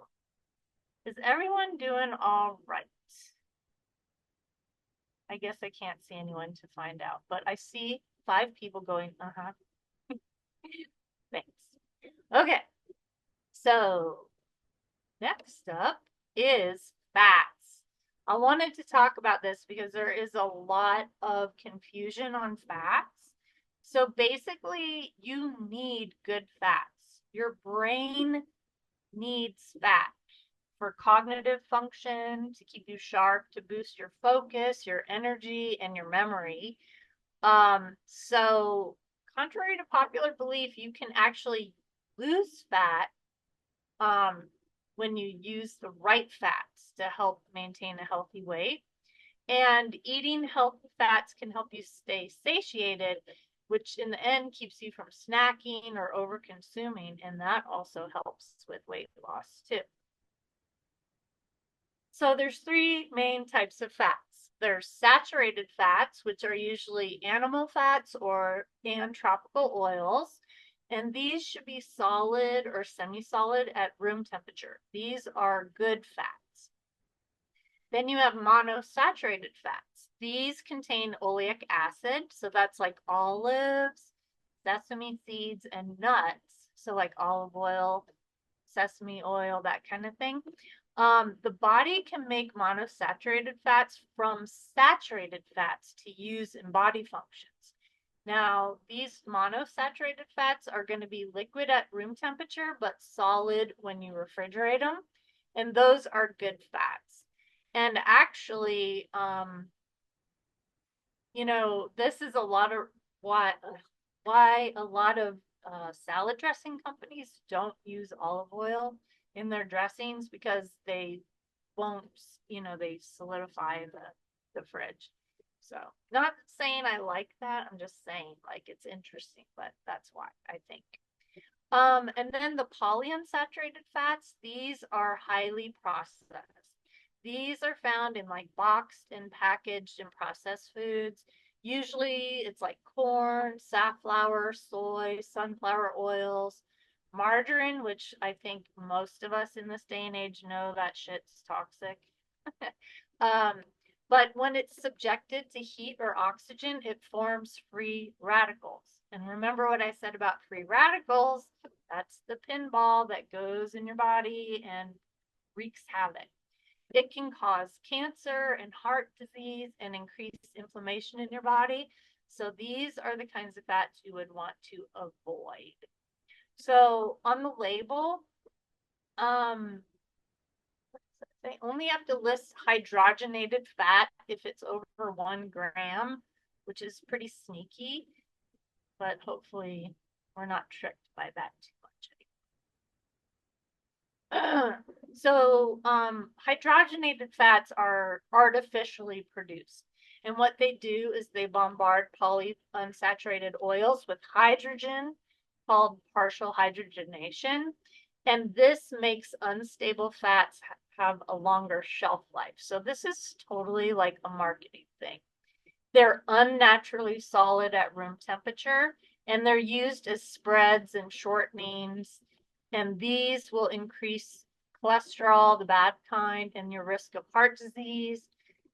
A: Is everyone doing all right? I guess I can't see anyone to find out, but I see 5 people going, uh-huh. Thanks. Okay. So next up is fats. I wanted to talk about this because there is a lot of confusion on fats. So basically, you need good fats. Your brain needs fat for cognitive function, to keep you sharp, to boost your focus, your energy, and your memory. So contrary to popular belief, you can actually lose fat when you use the right fats to help maintain a healthy weight. And eating healthy fats can help you stay satiated, which in the end keeps you from snacking or over consuming, and that also helps with weight loss too. So there's 3 main types of fats. There's saturated fats, which are usually animal fats and tropical oils. And these should be solid or semi-solid at room temperature. These are good fats. Then you have monosaturated fats. These contain oleic acid. So that's like olives, sesame seeds, and nuts. So like olive oil, sesame oil, that kind of thing. The body can make monosaturated fats from saturated fats to use in body functions. Now, these monosaturated fats are going to be liquid at room temperature, but solid when you refrigerate them. And those are good fats. And actually, you know, this is a lot of why a lot of salad dressing companies don't use olive oil in their dressings, because they won't, you know, they solidify the fridge. So not saying I like that, I'm just saying like it's interesting, but that's why I think. And then the polyunsaturated fats, these are highly processed. These are found in like boxed and packaged and processed foods. Usually it's like corn, safflower, soy, sunflower oils, margarine, which I think most of us in this day and age know that shit's toxic. But when it's subjected to heat or oxygen, it forms free radicals. And remember what I said about free radicals? That's the pinball that goes in your body and wreaks havoc. It can cause cancer and heart disease and increase inflammation in your body. So these are the kinds of fats you would want to avoid. So on the label, they only have to list hydrogenated fat if it's over 1 gram, which is pretty sneaky, but hopefully we're not tricked by that too much. So hydrogenated fats are artificially produced. And what they do is they bombard polyunsaturated oils with hydrogen called partial hydrogenation. And this makes unstable fats have a longer shelf life. So this is totally like a marketing thing. They're unnaturally solid at room temperature, and they're used as spreads and shortenings. And these will increase cholesterol, the bad kind, and your risk of heart disease.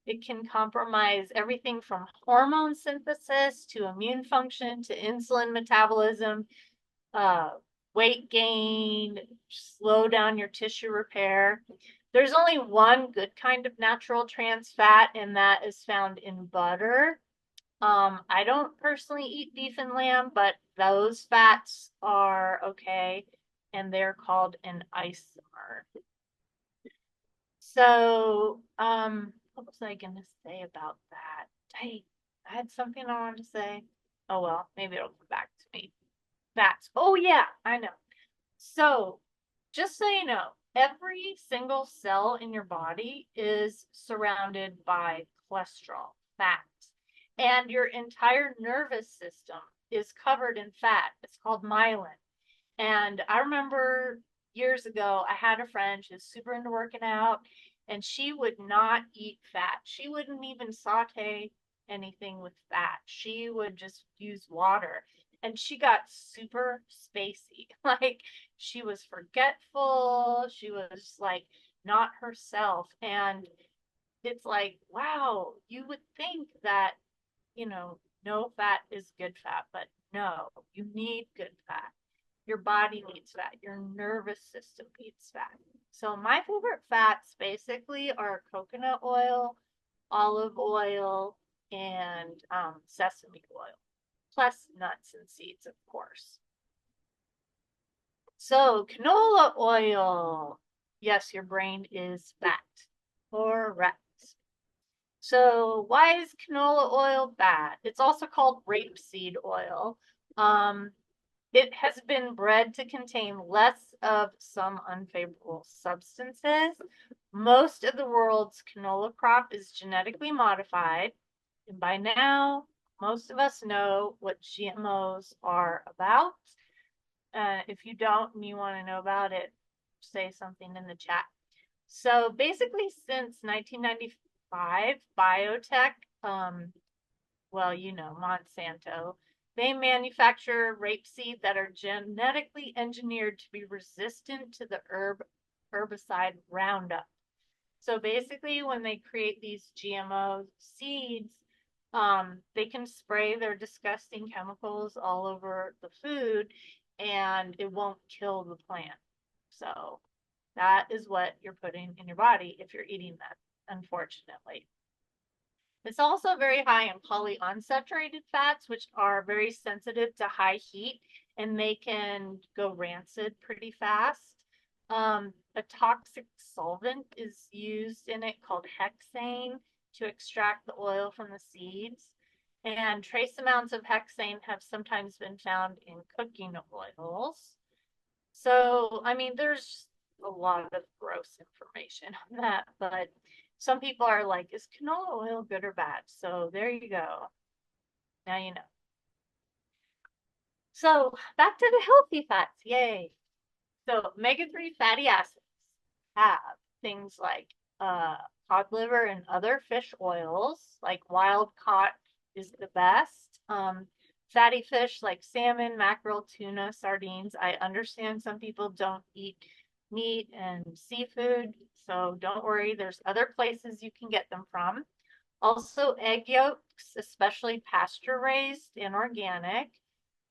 A: It can compromise everything from hormone synthesis to immune function to insulin metabolism, weight gain, slow down your tissue repair. There's only one good kind of natural trans fat, and that is found in butter. I don't personally eat beef and lamb, but those fats are okay, and they're called an isomer. So, what was I gonna say about that? I had something I wanted to say. Oh well, maybe it'll come back to me. Fats. Oh yeah, I know. So, just so you know, every single cell in your body is surrounded by cholesterol, fats, and your entire nervous system is covered in fat. It's called myelin. And I remember years ago, I had a friend, she was super into working out, and she would not eat fat. She wouldn't even saute anything with fat. She would just use water. And she got super spacey. Like she was forgetful. She was like not herself. And it's like, wow, you would think that, no fat is good fat, but no, you need good fat. Your body needs fat. Your nervous system needs fat. So my favorite fats basically are coconut oil, olive oil, and sesame oil, plus nuts and seeds, of course. So canola oil. Yes, your brain is fat. Correct. So why is canola oil bad? It's also called rapeseed oil. It has been bred to contain less of some unfavorable substances. Most of the world's canola crop is genetically modified. And by now, most of us know what GMOs are about. If you don't and you want to know about it, say something in the chat. So basically, since 1995, biotech, Monsanto, they manufacture rapeseed that are genetically engineered to be resistant to the herbicide Roundup. So basically, when they create these GMO seeds, they can spray their disgusting chemicals all over the food and it won't kill the plant. So that is what you're putting in your body if you're eating that, unfortunately. It's also very high in polyunsaturated fats, which are very sensitive to high heat and they can go rancid pretty fast. A toxic solvent is used in it called hexane to extract the oil from the seeds. And trace amounts of hexane have sometimes been found in cooking oils. So, I mean, there's a lot of gross information on that, but some people are like, is canola oil good or bad? So there you go. Now you know. So back to the healthy fats. Yay. So omega-3 fatty acids have things like cod liver and other fish oils, like wild caught is the best. Fatty fish like salmon, mackerel, tuna, sardines. I understand some people don't eat meat and seafood, so don't worry. There's other places you can get them from. Also egg yolks, especially pasture raised and organic.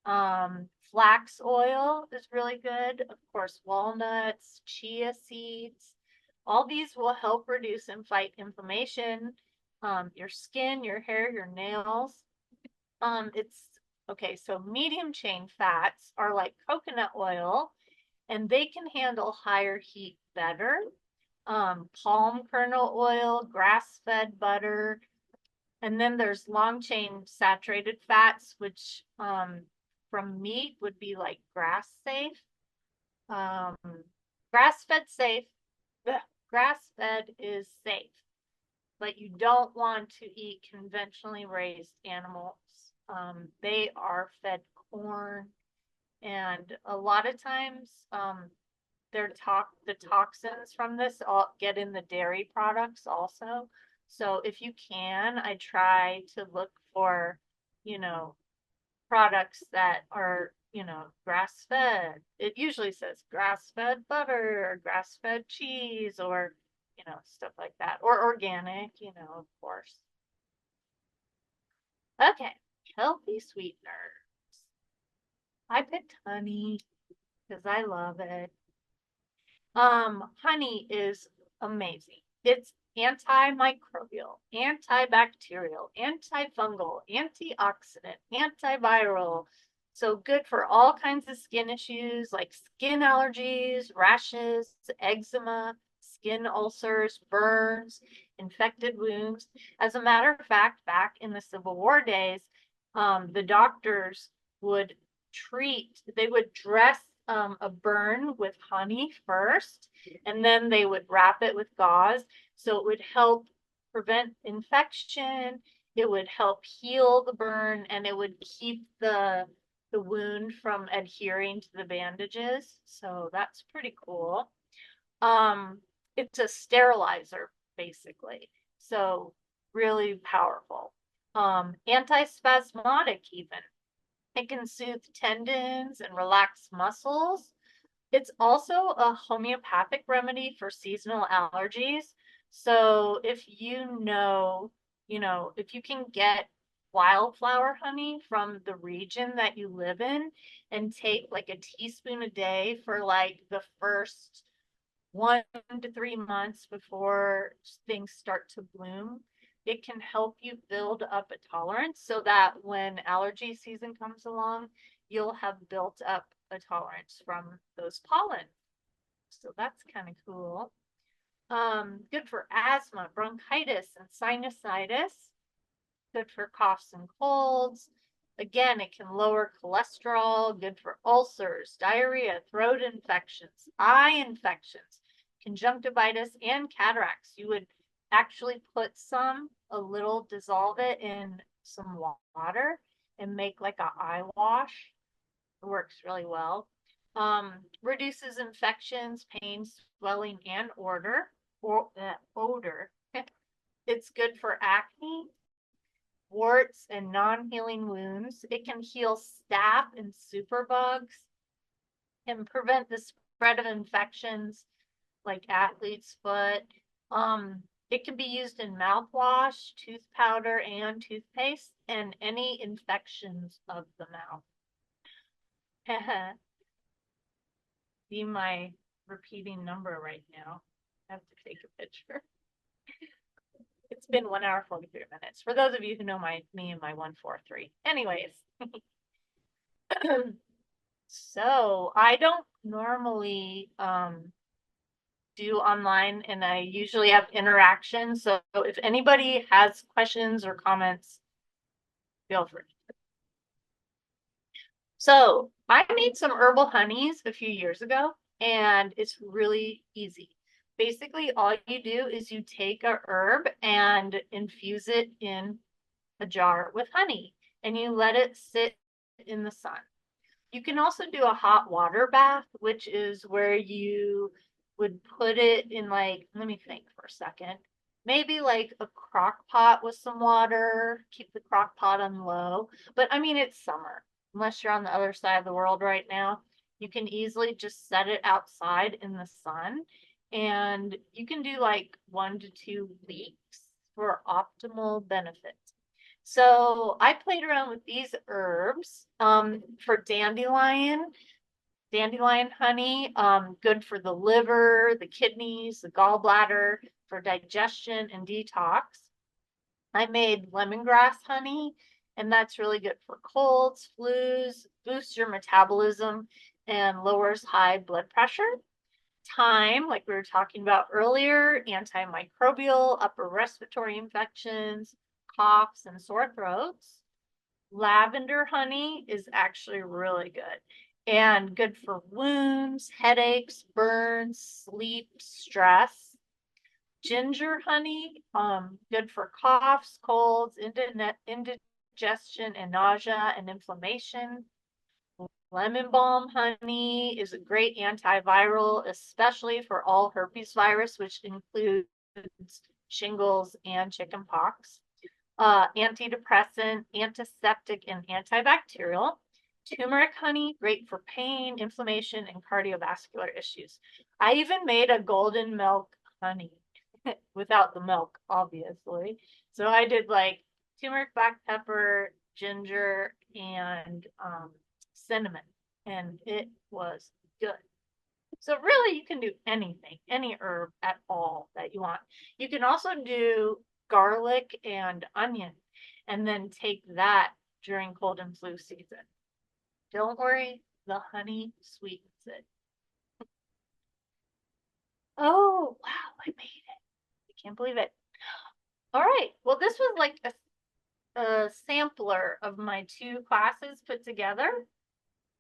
A: Flax oil is really good. Of course, walnuts, chia seeds. All these will help reduce and fight inflammation. Your skin, your hair, your nails. So medium chain fats are like coconut oil and they can handle higher heat better. Palm kernel oil, grass-fed butter, and then there's long chain saturated fats, which from meat would be like grass safe. Grass-fed safe, grass-fed is safe, but you don't want to eat conventionally raised animals. They are fed corn And a lot of times, the toxins from this all get in the dairy products also. So if you can, I try to look for, you know, products that are, grass fed. It usually says grass fed butter or grass fed cheese or, stuff like that, or organic, of course. Okay, healthy sweeteners. I picked honey because I love it. Honey is amazing. It's antimicrobial, antibacterial, antifungal, antioxidant, antiviral. So good for all kinds of skin issues like skin allergies, rashes, eczema, skin ulcers, burns, infected wounds. As a matter of fact, back in the Civil War days, the doctors would they would dress a burn with honey first, and then they would wrap it with gauze. So it would help prevent infection. It would help heal the burn, and it would keep the wound from adhering to the bandages. So that's pretty cool. It's a sterilizer, basically. So really powerful. Antispasmodic even. It can soothe tendons and relax muscles. It's also a homeopathic remedy for seasonal allergies. So if if you can get wildflower honey from the region that you live in and take like a teaspoon a day for like the first 1 to 3 months before things start to bloom, it can help you build up a tolerance so that when allergy season comes along, you'll have built up a tolerance from those pollen. So that's kind of cool. Good for asthma, bronchitis, and sinusitis. Good for coughs and colds. Again, it can lower cholesterol, good for ulcers, diarrhea, throat infections, eye infections, conjunctivitis, and cataracts. You would actually put a little, dissolve it in some water and make like an eye wash. It works really well. Reduces infections, pain, swelling, and odor. It's good for acne, warts, and non-healing wounds. It can heal staph and superbugs, and prevent the spread of infections like athlete's foot. It can be used in mouthwash, tooth powder, and toothpaste, and any infections of the mouth. See my repeating number right now. I have to take a picture. It's been 1 hour, 43 minutes. For those of you who know me and my 143. Anyways. So I don't normally do online, and I usually have interactions. So if anybody has questions or comments, feel free. So I made some herbal honeys a few years ago, and it's really easy. Basically, all you do is you take a herb and infuse it in a jar with honey, and you let it sit in the sun. You can also do a hot water bath, which is where you would put it in like, let me think for a second, maybe like a crock pot with some water, keep the crock pot on low. But I mean, it's summer, unless you're on the other side of the world right now. You can easily just set it outside in the sun, and you can do like 1 to 2 weeks for optimal benefit. So I played around with these herbs for dandelion honey, good for the liver, the kidneys, the gallbladder, for digestion and detox. I made lemongrass honey, and that's really good for colds, flus, boosts your metabolism, and lowers high blood pressure. Thyme, like we were talking about earlier, antimicrobial, upper respiratory infections, coughs, and sore throats. Lavender honey is actually really good and good for wounds, headaches, burns, sleep, stress. Ginger honey, good for coughs, colds, indigestion, and nausea and inflammation. Lemon balm honey is a great antiviral, especially for all herpes virus, which includes shingles and chickenpox. Antidepressant, antiseptic, and antibacterial. Turmeric honey, great for pain, inflammation, and cardiovascular issues. I even made a golden milk honey without the milk, obviously. So I did like turmeric, black pepper, ginger, and cinnamon, and it was good. So really, you can do anything, any herb at all that you want. You can also do garlic and onion, and then take that during cold and flu season. Don't worry, the honey sweetens it. Oh, wow, I made it. I can't believe it. All right, well, this was like a sampler of my 2 classes put together.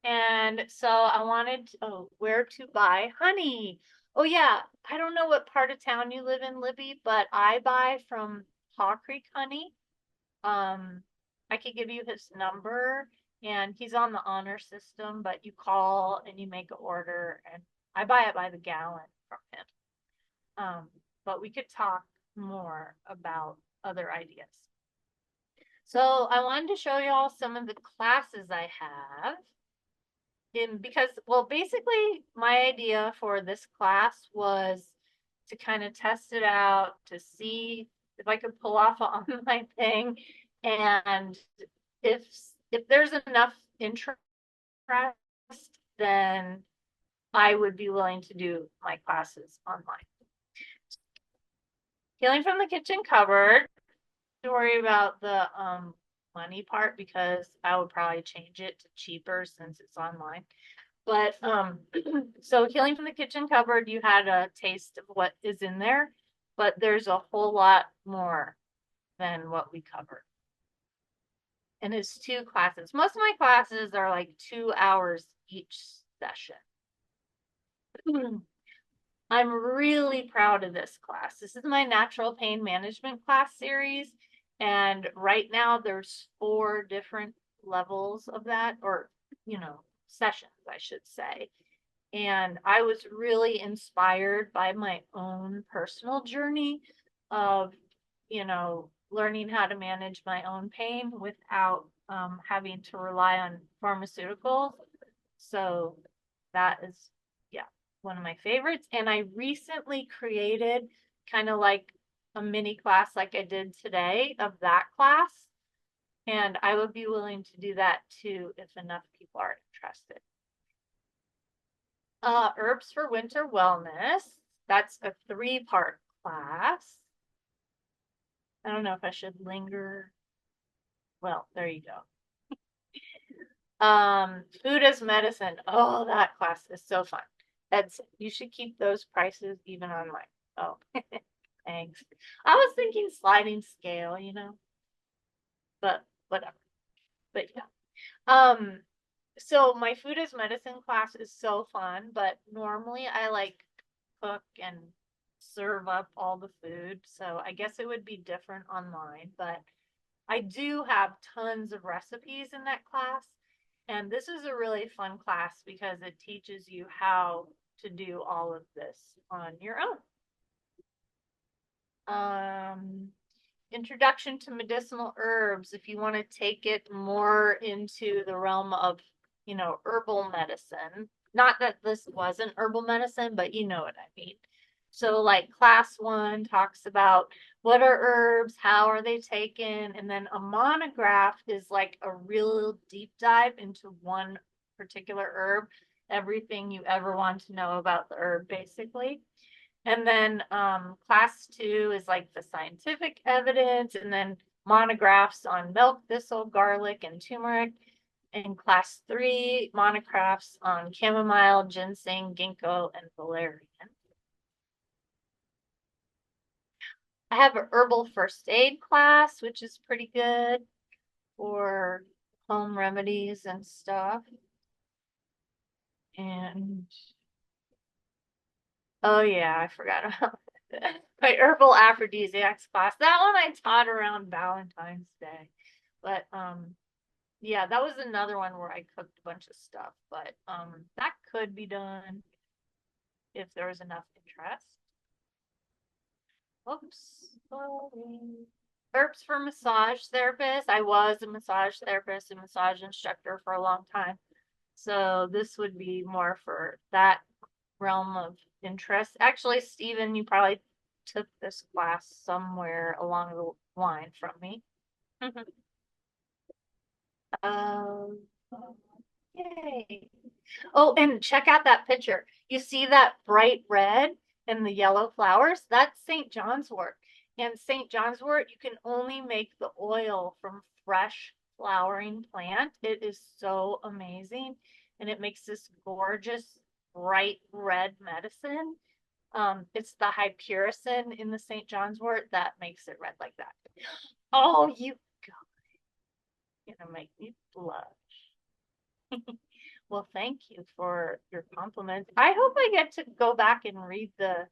A: And so I wanted to, where to buy honey. Oh yeah, I don't know what part of town you live in, Libby, but I buy from Paw Creek Honey. I could give you his number, and he's on the honor system, but you call and you make an order, and I buy it by the gallon from him. But we could talk more about other ideas. So I wanted to show you all some of the classes I have. Because, well, basically my idea for this class was to kind of test it out, to see if I could pull off an online thing, and if there's enough interest, then I would be willing to do my classes online. Healing from the kitchen cupboard. Don't worry about the money part, because I would probably change it to cheaper since it's online. But so healing from the kitchen cupboard, you had a taste of what is in there, but there's a whole lot more than what we covered. And it's 2 classes. Most of my classes are like 2 hours each session. I'm really proud of this class. This is my natural pain management class series. And right now there's 4 different levels of that, or, sessions, I should say. And I was really inspired by my own personal journey of, learning how to manage my own pain without having to rely on pharmaceuticals. So that is, one of my favorites. And I recently created kind of like a mini class like I did today of that class. And I would be willing to do that too if enough people are interested. Herbs for Winter Wellness. That's a 3-part class. I don't know if I should linger. Well, there you go. Food as medicine. Oh, that class is so fun. You should keep those prices even online. Oh, thanks. I was thinking sliding scale, but whatever. But yeah. So my food as medicine class is so fun, but normally I like cook and serve up all the food. So I guess it would be different online, but I do have tons of recipes in that class. And this is a really fun class because it teaches you how to do all of this on your own. Introduction to medicinal herbs, if you want to take it more into the realm of, herbal medicine. Not that this wasn't herbal medicine, but you know what I mean. So like class 1 talks about what are herbs, how are they taken, and then a monograph is like a real deep dive into one particular herb, everything you ever want to know about the herb, basically. And then class 2 is like the scientific evidence, and then monographs on milk thistle, garlic, and turmeric. And class 3, monographs on chamomile, ginseng, ginkgo, and valerian. I have an herbal first aid class, which is pretty good for home remedies and stuff. And oh yeah, I forgot about my herbal aphrodisiacs class. That one I taught around Valentine's Day. But yeah, that was another one where I cooked a bunch of stuff, but that could be done if there was enough interest. Oops. Sorry. Herbs for massage therapists. I was a massage therapist and massage instructor for a long time. So this would be more for that realm of interest. Actually, Stephen, you probably took this class somewhere along the line from me. Um, yay. Oh, and check out that picture. You see that bright red and the yellow flowers? That's St. John's wort. And St. John's wort, you can only make the oil from fresh flowering plant. It is so amazing. And it makes this gorgeous bright red medicine. It's the hypericin in the St. John's wort that makes it red like that. Oh, you gonna make me blush. Well, thank you for your compliment. I hope I get to go back and read the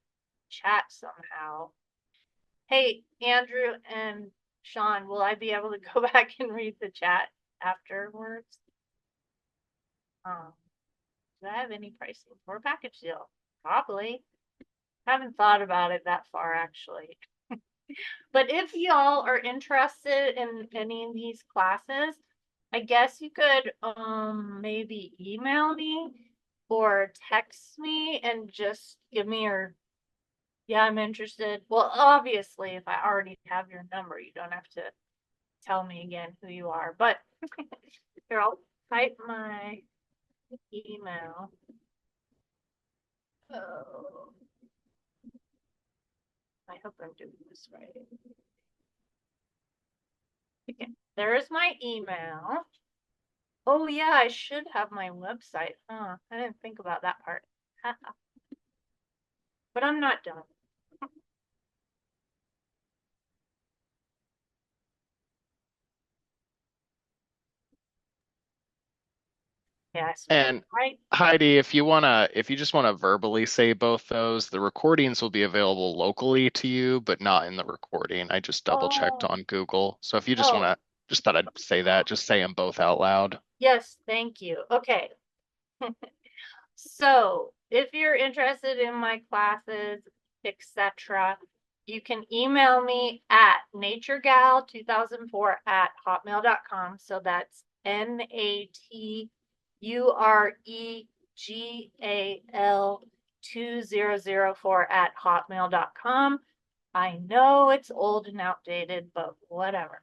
A: chat somehow. Hey, Andrew and Sean, will I be able to go back and read the chat afterwards? Do I have any pricing for a package deal? Probably. Haven't thought about it that far actually. But if y'all are interested in any of these classes, I guess you could maybe email me or text me and just give me your, yeah, I'm interested. Well, obviously, if I already have your number, you don't have to tell me again who you are. But here, I'll type my email. Oh, I hope I'm doing this right. Okay, there's my email. Oh yeah, I should have my website. Huh, I didn't think about that part. But I'm not done. Yeah,
B: And
A: right.
B: Heidi, if you just wanna verbally say both those, the recordings will be available locally to you, but not in the recording. I just double checked
A: Oh,
B: on Google. So if you just
A: oh,
B: just thought I'd say that, just say them both out loud.
A: yes, thank you. Okay. So if you're interested in my classes, etc., you can email me at naturegal2004@hotmail.com. So that's NATUREGAL 2004@hotmail.com. I know it's old and outdated, but whatever.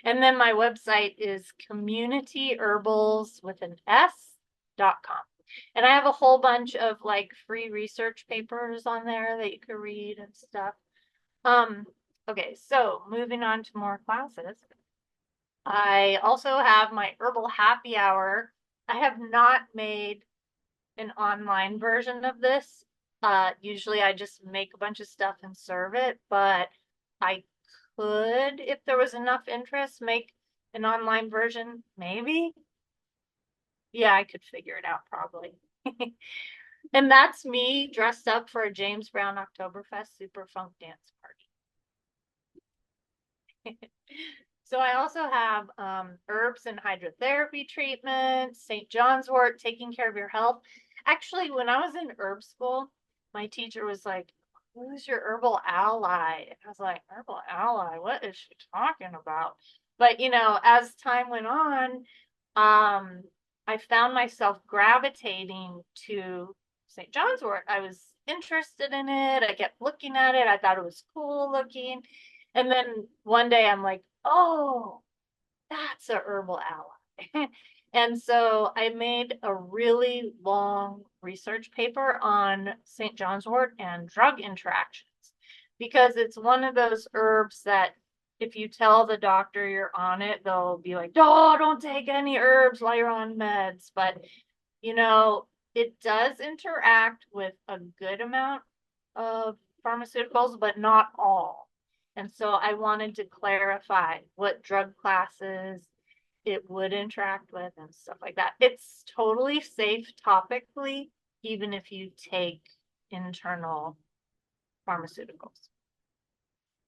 A: And then my website is communityherbals.com. And I have a whole bunch of like free research papers on there that you can read and stuff. Okay, so moving on to more classes. I also have my herbal happy hour. I have not made an online version of this. Usually I just make a bunch of stuff and serve it, but I could, if there was enough interest, make an online version, maybe. Yeah, I could figure it out probably. And that's me dressed up for a James Brown Oktoberfest Super Funk Dance Party. So I also have herbs and hydrotherapy treatments, St. John's wort, taking care of your health. Actually, when I was in herb school, my teacher was like, who's your herbal ally? And I was like, herbal ally? What is she talking about? But you know, as time went on, I found myself gravitating to St. John's wort. I was interested in it. I kept looking at it. I thought it was cool looking. And then one day I'm like, oh, that's a herbal ally. And so I made a really long research paper on St. John's wort and drug interactions because it's one of those herbs that if you tell the doctor you're on it, they'll be like, oh, don't take any herbs while you're on meds. But, you know, it does interact with a good amount of pharmaceuticals, but not all. And so I wanted to clarify what drug classes it would interact with and stuff like that. It's totally safe topically, even if you take internal pharmaceuticals.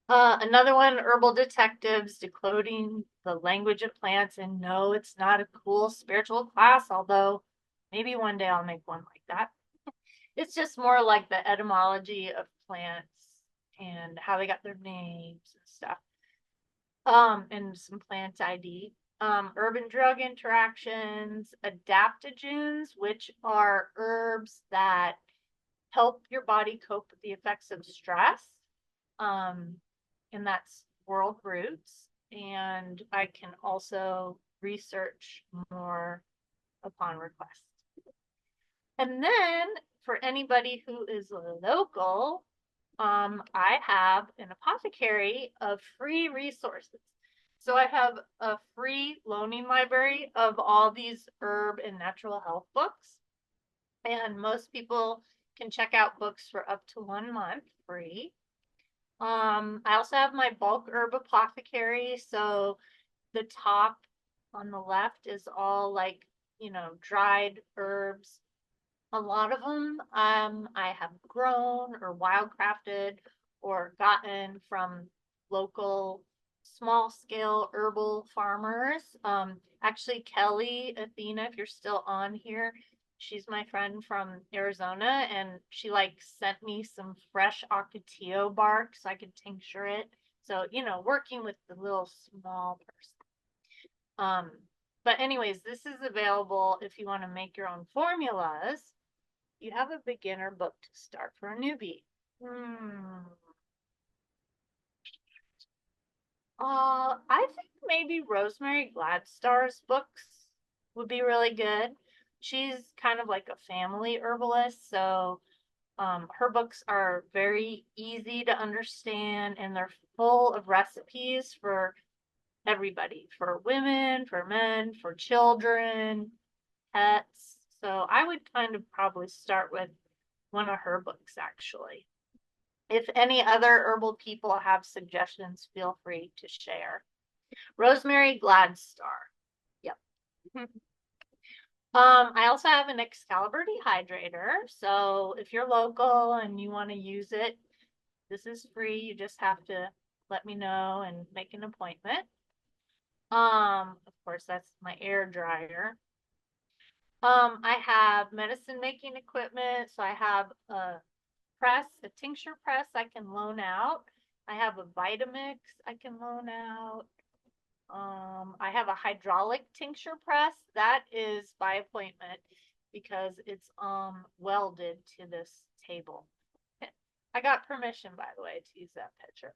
A: Another one, herbal detectives decoding the language of plants. And no, it's not a cool spiritual class, although maybe one day I'll make one like that. It's just more like the etymology of plants and how they got their names and stuff. And some plant ID. Herb and drug interactions, adaptogens, which are herbs that help your body cope with the effects of stress. And that's world roots. And I can also research more upon request. And then for anybody who is local, I have an apothecary of free resources. So I have a free loaning library of all these herb and natural health books. And most people can check out books for up to 1 month free. I also have my bulk herb apothecary. So the top on the left is all like, dried herbs. A lot of them I have grown or wildcrafted or gotten from local small scale herbal farmers. Actually, Kelly, Athena, if you're still on here, she's my friend from Arizona, and she like sent me some fresh ocotillo bark so I could tincture it. So, working with the little small person. But anyways, this is available if you want to make your own formulas. You have a beginner book to start for a newbie. I think maybe Rosemary Gladstar's books would be really good. She's kind of like a family herbalist, so her books are very easy to understand and they're full of recipes for everybody, for women, for men, for children, pets. So I would kind of probably start with one of her books, actually. If any other herbal people have suggestions, feel free to share. Rosemary Gladstar. Yep. I also have an Excalibur dehydrator. So if you're local and you want to use it, this is free. You just have to let me know and make an appointment. Of course, that's my air dryer. I have medicine making equipment. So I have a press, a tincture press I can loan out. I have a Vitamix I can loan out. I have a hydraulic tincture press that is by appointment because it's welded to this table. I got permission, by the way, to use that picture.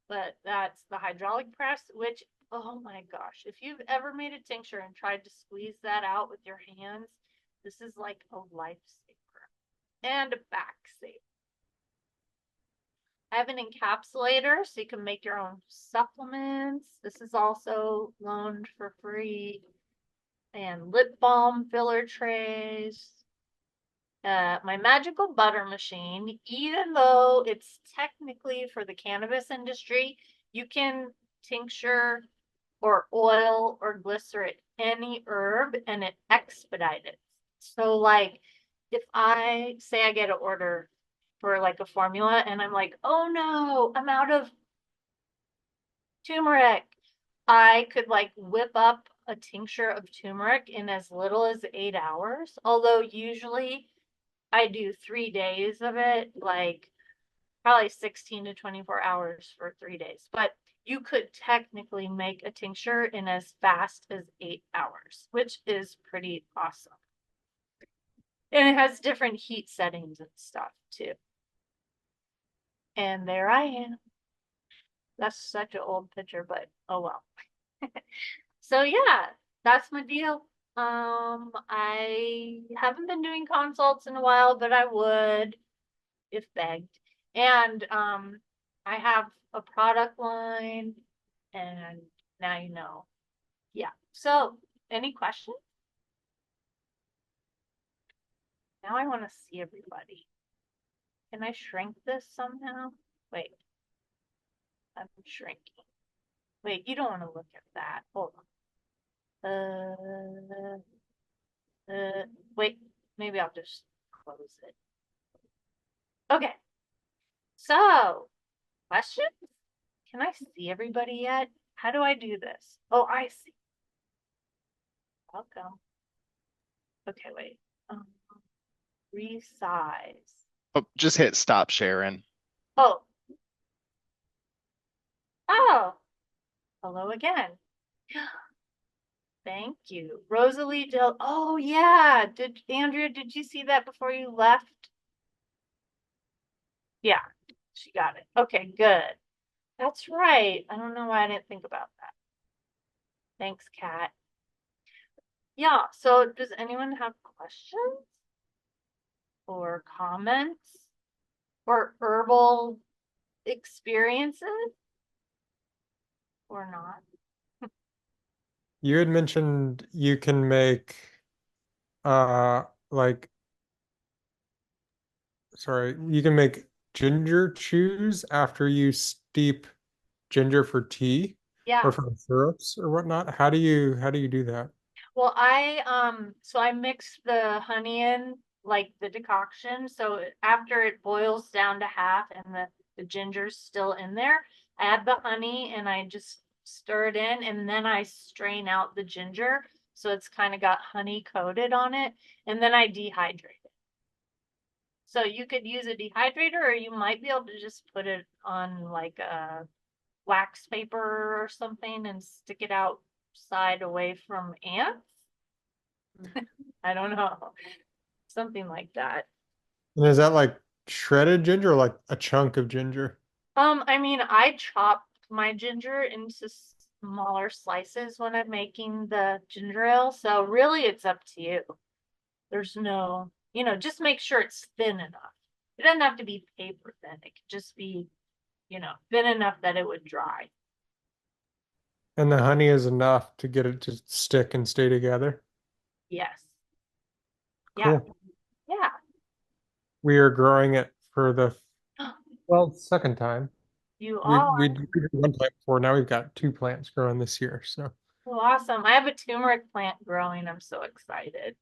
A: But that's the hydraulic press, which, oh my gosh, if you've ever made a tincture and tried to squeeze that out with your hands, this is like a lifesaver and a back saver. I have an encapsulator so you can make your own supplements. This is also loaned for free. And lip balm filler trays. My magical butter machine, even though it's technically for the cannabis industry, you can tincture or oil or glycerate any herb and it expedites it. So like if I say I get an order for like a formula and I'm like, oh no, I'm out of turmeric. I could like whip up a tincture of turmeric in as little as 8 hours. Although usually I do 3 days of it, like probably 16 to 24 hours for 3 days. But you could technically make a tincture in as fast as 8 hours, which is pretty awesome. And it has different heat settings and stuff too. And there I am. That's such an old picture, but oh well. So yeah, that's my deal. I haven't been doing consults in a while, but I would if begged. And I have a product line and now you know. Yeah. So any questions? Now I want to see everybody. Can I shrink this somehow? Wait. I'm shrinking. Wait, you don't want to look at that. Hold on. Wait, maybe I'll just close it. Okay. So, questions? can I see everybody yet? How do I do this? Oh, I see. Welcome. Okay, wait. Resize.
B: Oh, just hit stop sharing.
A: Oh. Oh. Hello again. Thank you. Rosalie Del. Oh yeah. Andrea, did you see that before you left? Yeah, she got it. Okay, good. That's right. I don't know why I didn't think about that. Thanks, Kat. Yeah, so does anyone have questions or comments or herbal experiences or not?
E: You had mentioned you can make like sorry, you can make ginger chews after you steep ginger for tea
A: Yeah.
E: or for syrups or whatnot. How do you do that?
A: Well, so I mix the honey in, like the decoction. So after it boils down to half and the ginger's still in there, I add the honey and I just stir it in and then I strain out the ginger. So it's kind of got honey coated on it. And then I dehydrate it. So you could use a dehydrator or you might be able to just put it on like a wax paper or something and stick it outside away from ants. I don't know. Something like that.
E: And is that like shredded ginger or like a chunk of ginger?
A: I mean, I chop my ginger into smaller slices when I'm making the ginger ale. So really it's up to you. There's no, just make sure it's thin enough. It doesn't have to be paper thin. It could just be, thin enough that it would dry.
E: And the honey is enough to get it to stick and stay together.
A: Yes. Yeah.
E: Cool.
A: Yeah.
E: We are growing it for the second time.
A: You
E: We
A: are.
E: we did one plant before. Now we've got two plants growing this year. So
A: Well, awesome. I have a turmeric plant growing. I'm so excited.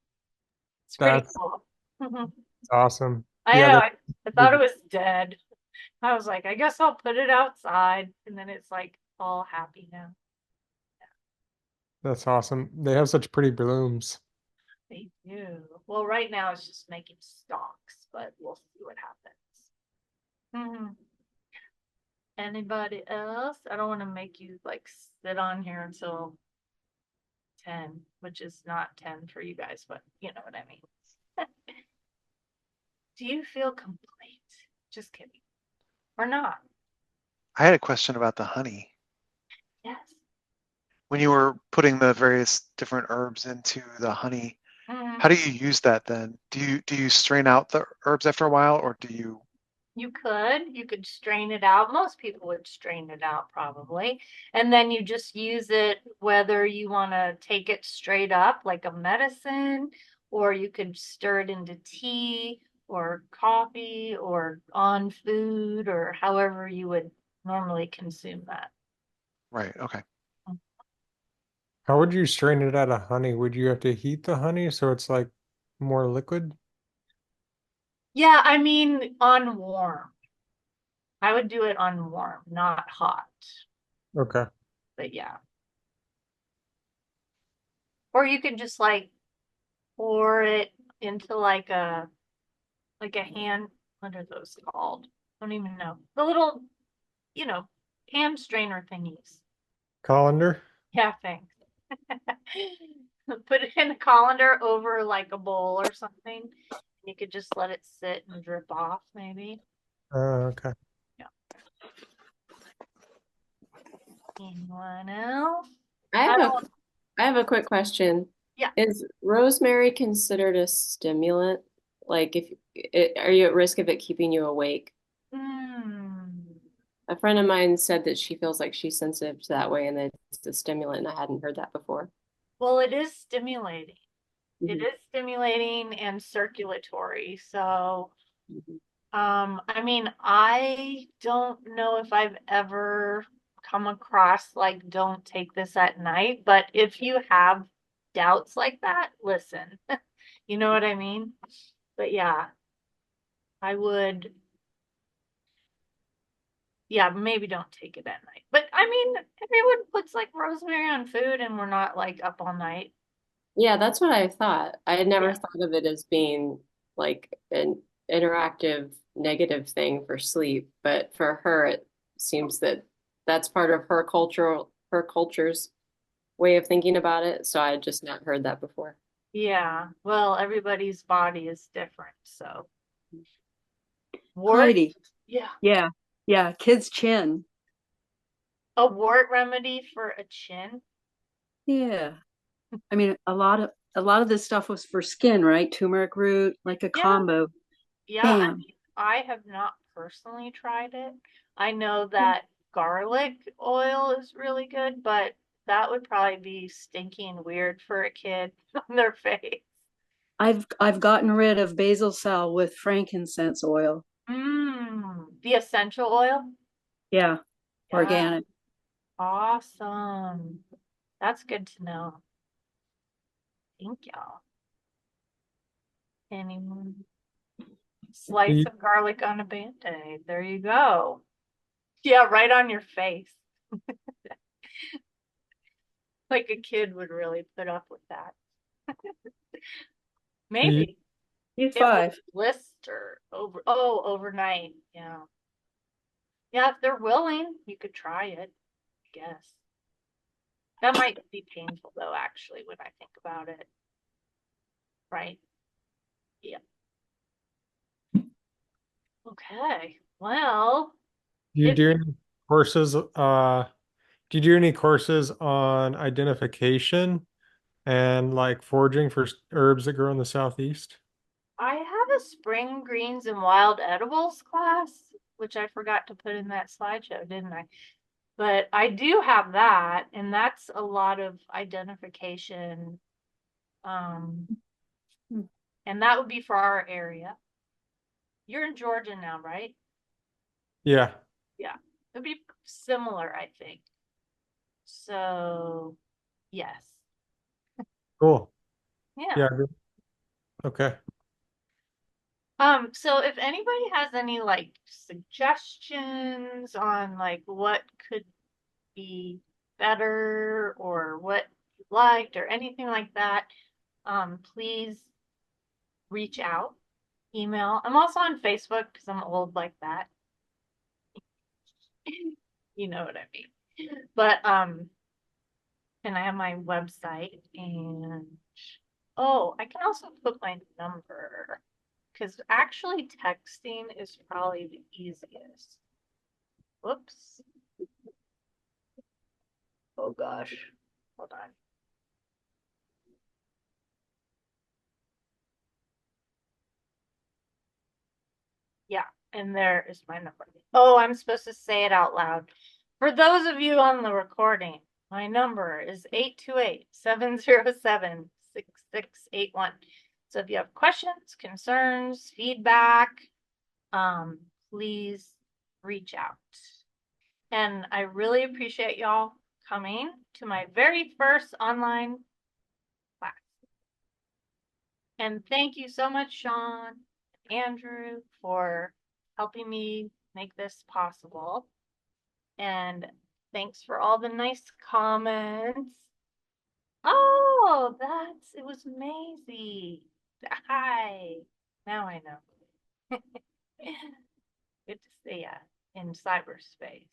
A: It's pretty
E: that's
A: cool.
E: awesome.
A: I
E: Yeah,
A: know. I thought it was dead. I was like, I guess I'll put it outside. And then it's like all happy now.
E: that's awesome. They have such pretty blooms.
A: They do. Well, right now it's just making stalks, but we'll see what happens. Anybody else? I don't want to make you like sit on here until 10, which is not 10 for you guys, but you know what I mean. Do you feel complete? Just kidding. Or not?
C: I had a question about the honey.
A: Yes.
C: When you were putting the various different herbs into the honey, how do you use that then? Do you strain out the herbs after a while, or do you?
A: You could strain it out. Most people would strain it out probably. And then you just use it whether you want to take it straight up like a medicine, or you could stir it into tea or coffee or on food or however you would normally consume that.
C: Right. Okay.
E: How would you strain it out of honey? Would you have to heat the honey so it's like more liquid?
A: Yeah, I mean on warm. I would do it on warm, not hot.
E: Okay.
A: But yeah. Or you could just like pour it into like a hand, what are those called? Don't even know. The little, you know, hand strainer thingies.
E: Colander?
A: Yeah, thanks. Put it in a colander over like a bowl or something. You could just let it sit and drip off maybe.
E: Okay.
A: Yeah. Anyone else?
G: I have a quick question.
A: Yeah.
G: Is rosemary considered a stimulant? Like are you at risk of it keeping you awake?
A: Hmm.
G: A friend of mine said that she feels like she's sensitive to that way and that it's a stimulant, and I hadn't heard that before.
A: Well, it is stimulating. It
G: Mhm.
A: is stimulating and circulatory. So,
G: Mhm.
A: I mean, I don't know if I've ever come across like don't take this at night, but if you have doubts like that, listen. You know what I mean? But yeah, I would yeah, maybe don't take it at night. But I mean, everyone puts like rosemary on food and we're not like up all night.
G: Yeah, that's what I thought. I had never
A: Yeah.
G: thought of it as being like an interactive negative thing for sleep, but for her, it seems that that's part of her culture's way of thinking about it. So I had just not heard that before.
A: Yeah. Well, everybody's body is different, so. Wart,
H: Heidi,
A: yeah.
H: yeah, yeah, kid's chin.
A: A wart remedy for a chin.
H: Yeah. I mean, a lot of this stuff was for skin, right? Turmeric root, like a
A: Yeah.
H: combo.
A: Yeah, I
H: Bam.
A: mean, I have not personally tried it. I know that garlic oil is really good, but that would probably be stinking weird for a kid on their face.
H: I've gotten rid of basil salve with frankincense oil.
A: The essential oil?
H: Yeah,
A: Yeah,
H: organic.
A: awesome. That's good to know. Thank y'all. Anyone? Slice
E: You-
A: of garlic on a Band-Aid. There you go. Yeah, right on your face. Like a kid would really put up with that. Maybe.
H: You'd
A: It will
H: 5.
A: blister overnight. Yeah. Yeah, if they're willing, you could try it, I guess. That might be painful though, actually, when I think about it. Right? Yeah. Okay. Well,
E: Do you
A: if
E: do any courses, do you do any courses on identification and like foraging for herbs that grow in the southeast?
A: I have a spring greens and wild edibles class, which I forgot to put in that slideshow, didn't I? But I do have that, and that's a lot of identification. Um,
H: Hmm.
A: and that would be for our area. You're in Georgia now, right?
E: Yeah.
A: Yeah. It'd be similar, I think. So, yes.
E: Cool.
A: Yeah.
E: Yeah. Good. Okay.
A: So if anybody has any like suggestions on like what could be better or what you liked or anything like that, please reach out, email. I'm also on Facebook because I'm old like that. You know what I mean. But and I have my website and oh, I can also put my number because actually texting is probably the easiest. Whoops. Oh gosh. Hold on. Yeah, and there is my number. Oh, I'm supposed to say it out loud. For those of you on the recording, my number is 828-707-6681. So if you have questions, concerns, feedback, please reach out. And I really appreciate y'all coming to my very first online class. And thank you so much, Sean, Andrew, for helping me make this possible. And thanks for all the nice comments. Oh, it was Maisie. Hi. Now I know. Good to see ya in cyberspace.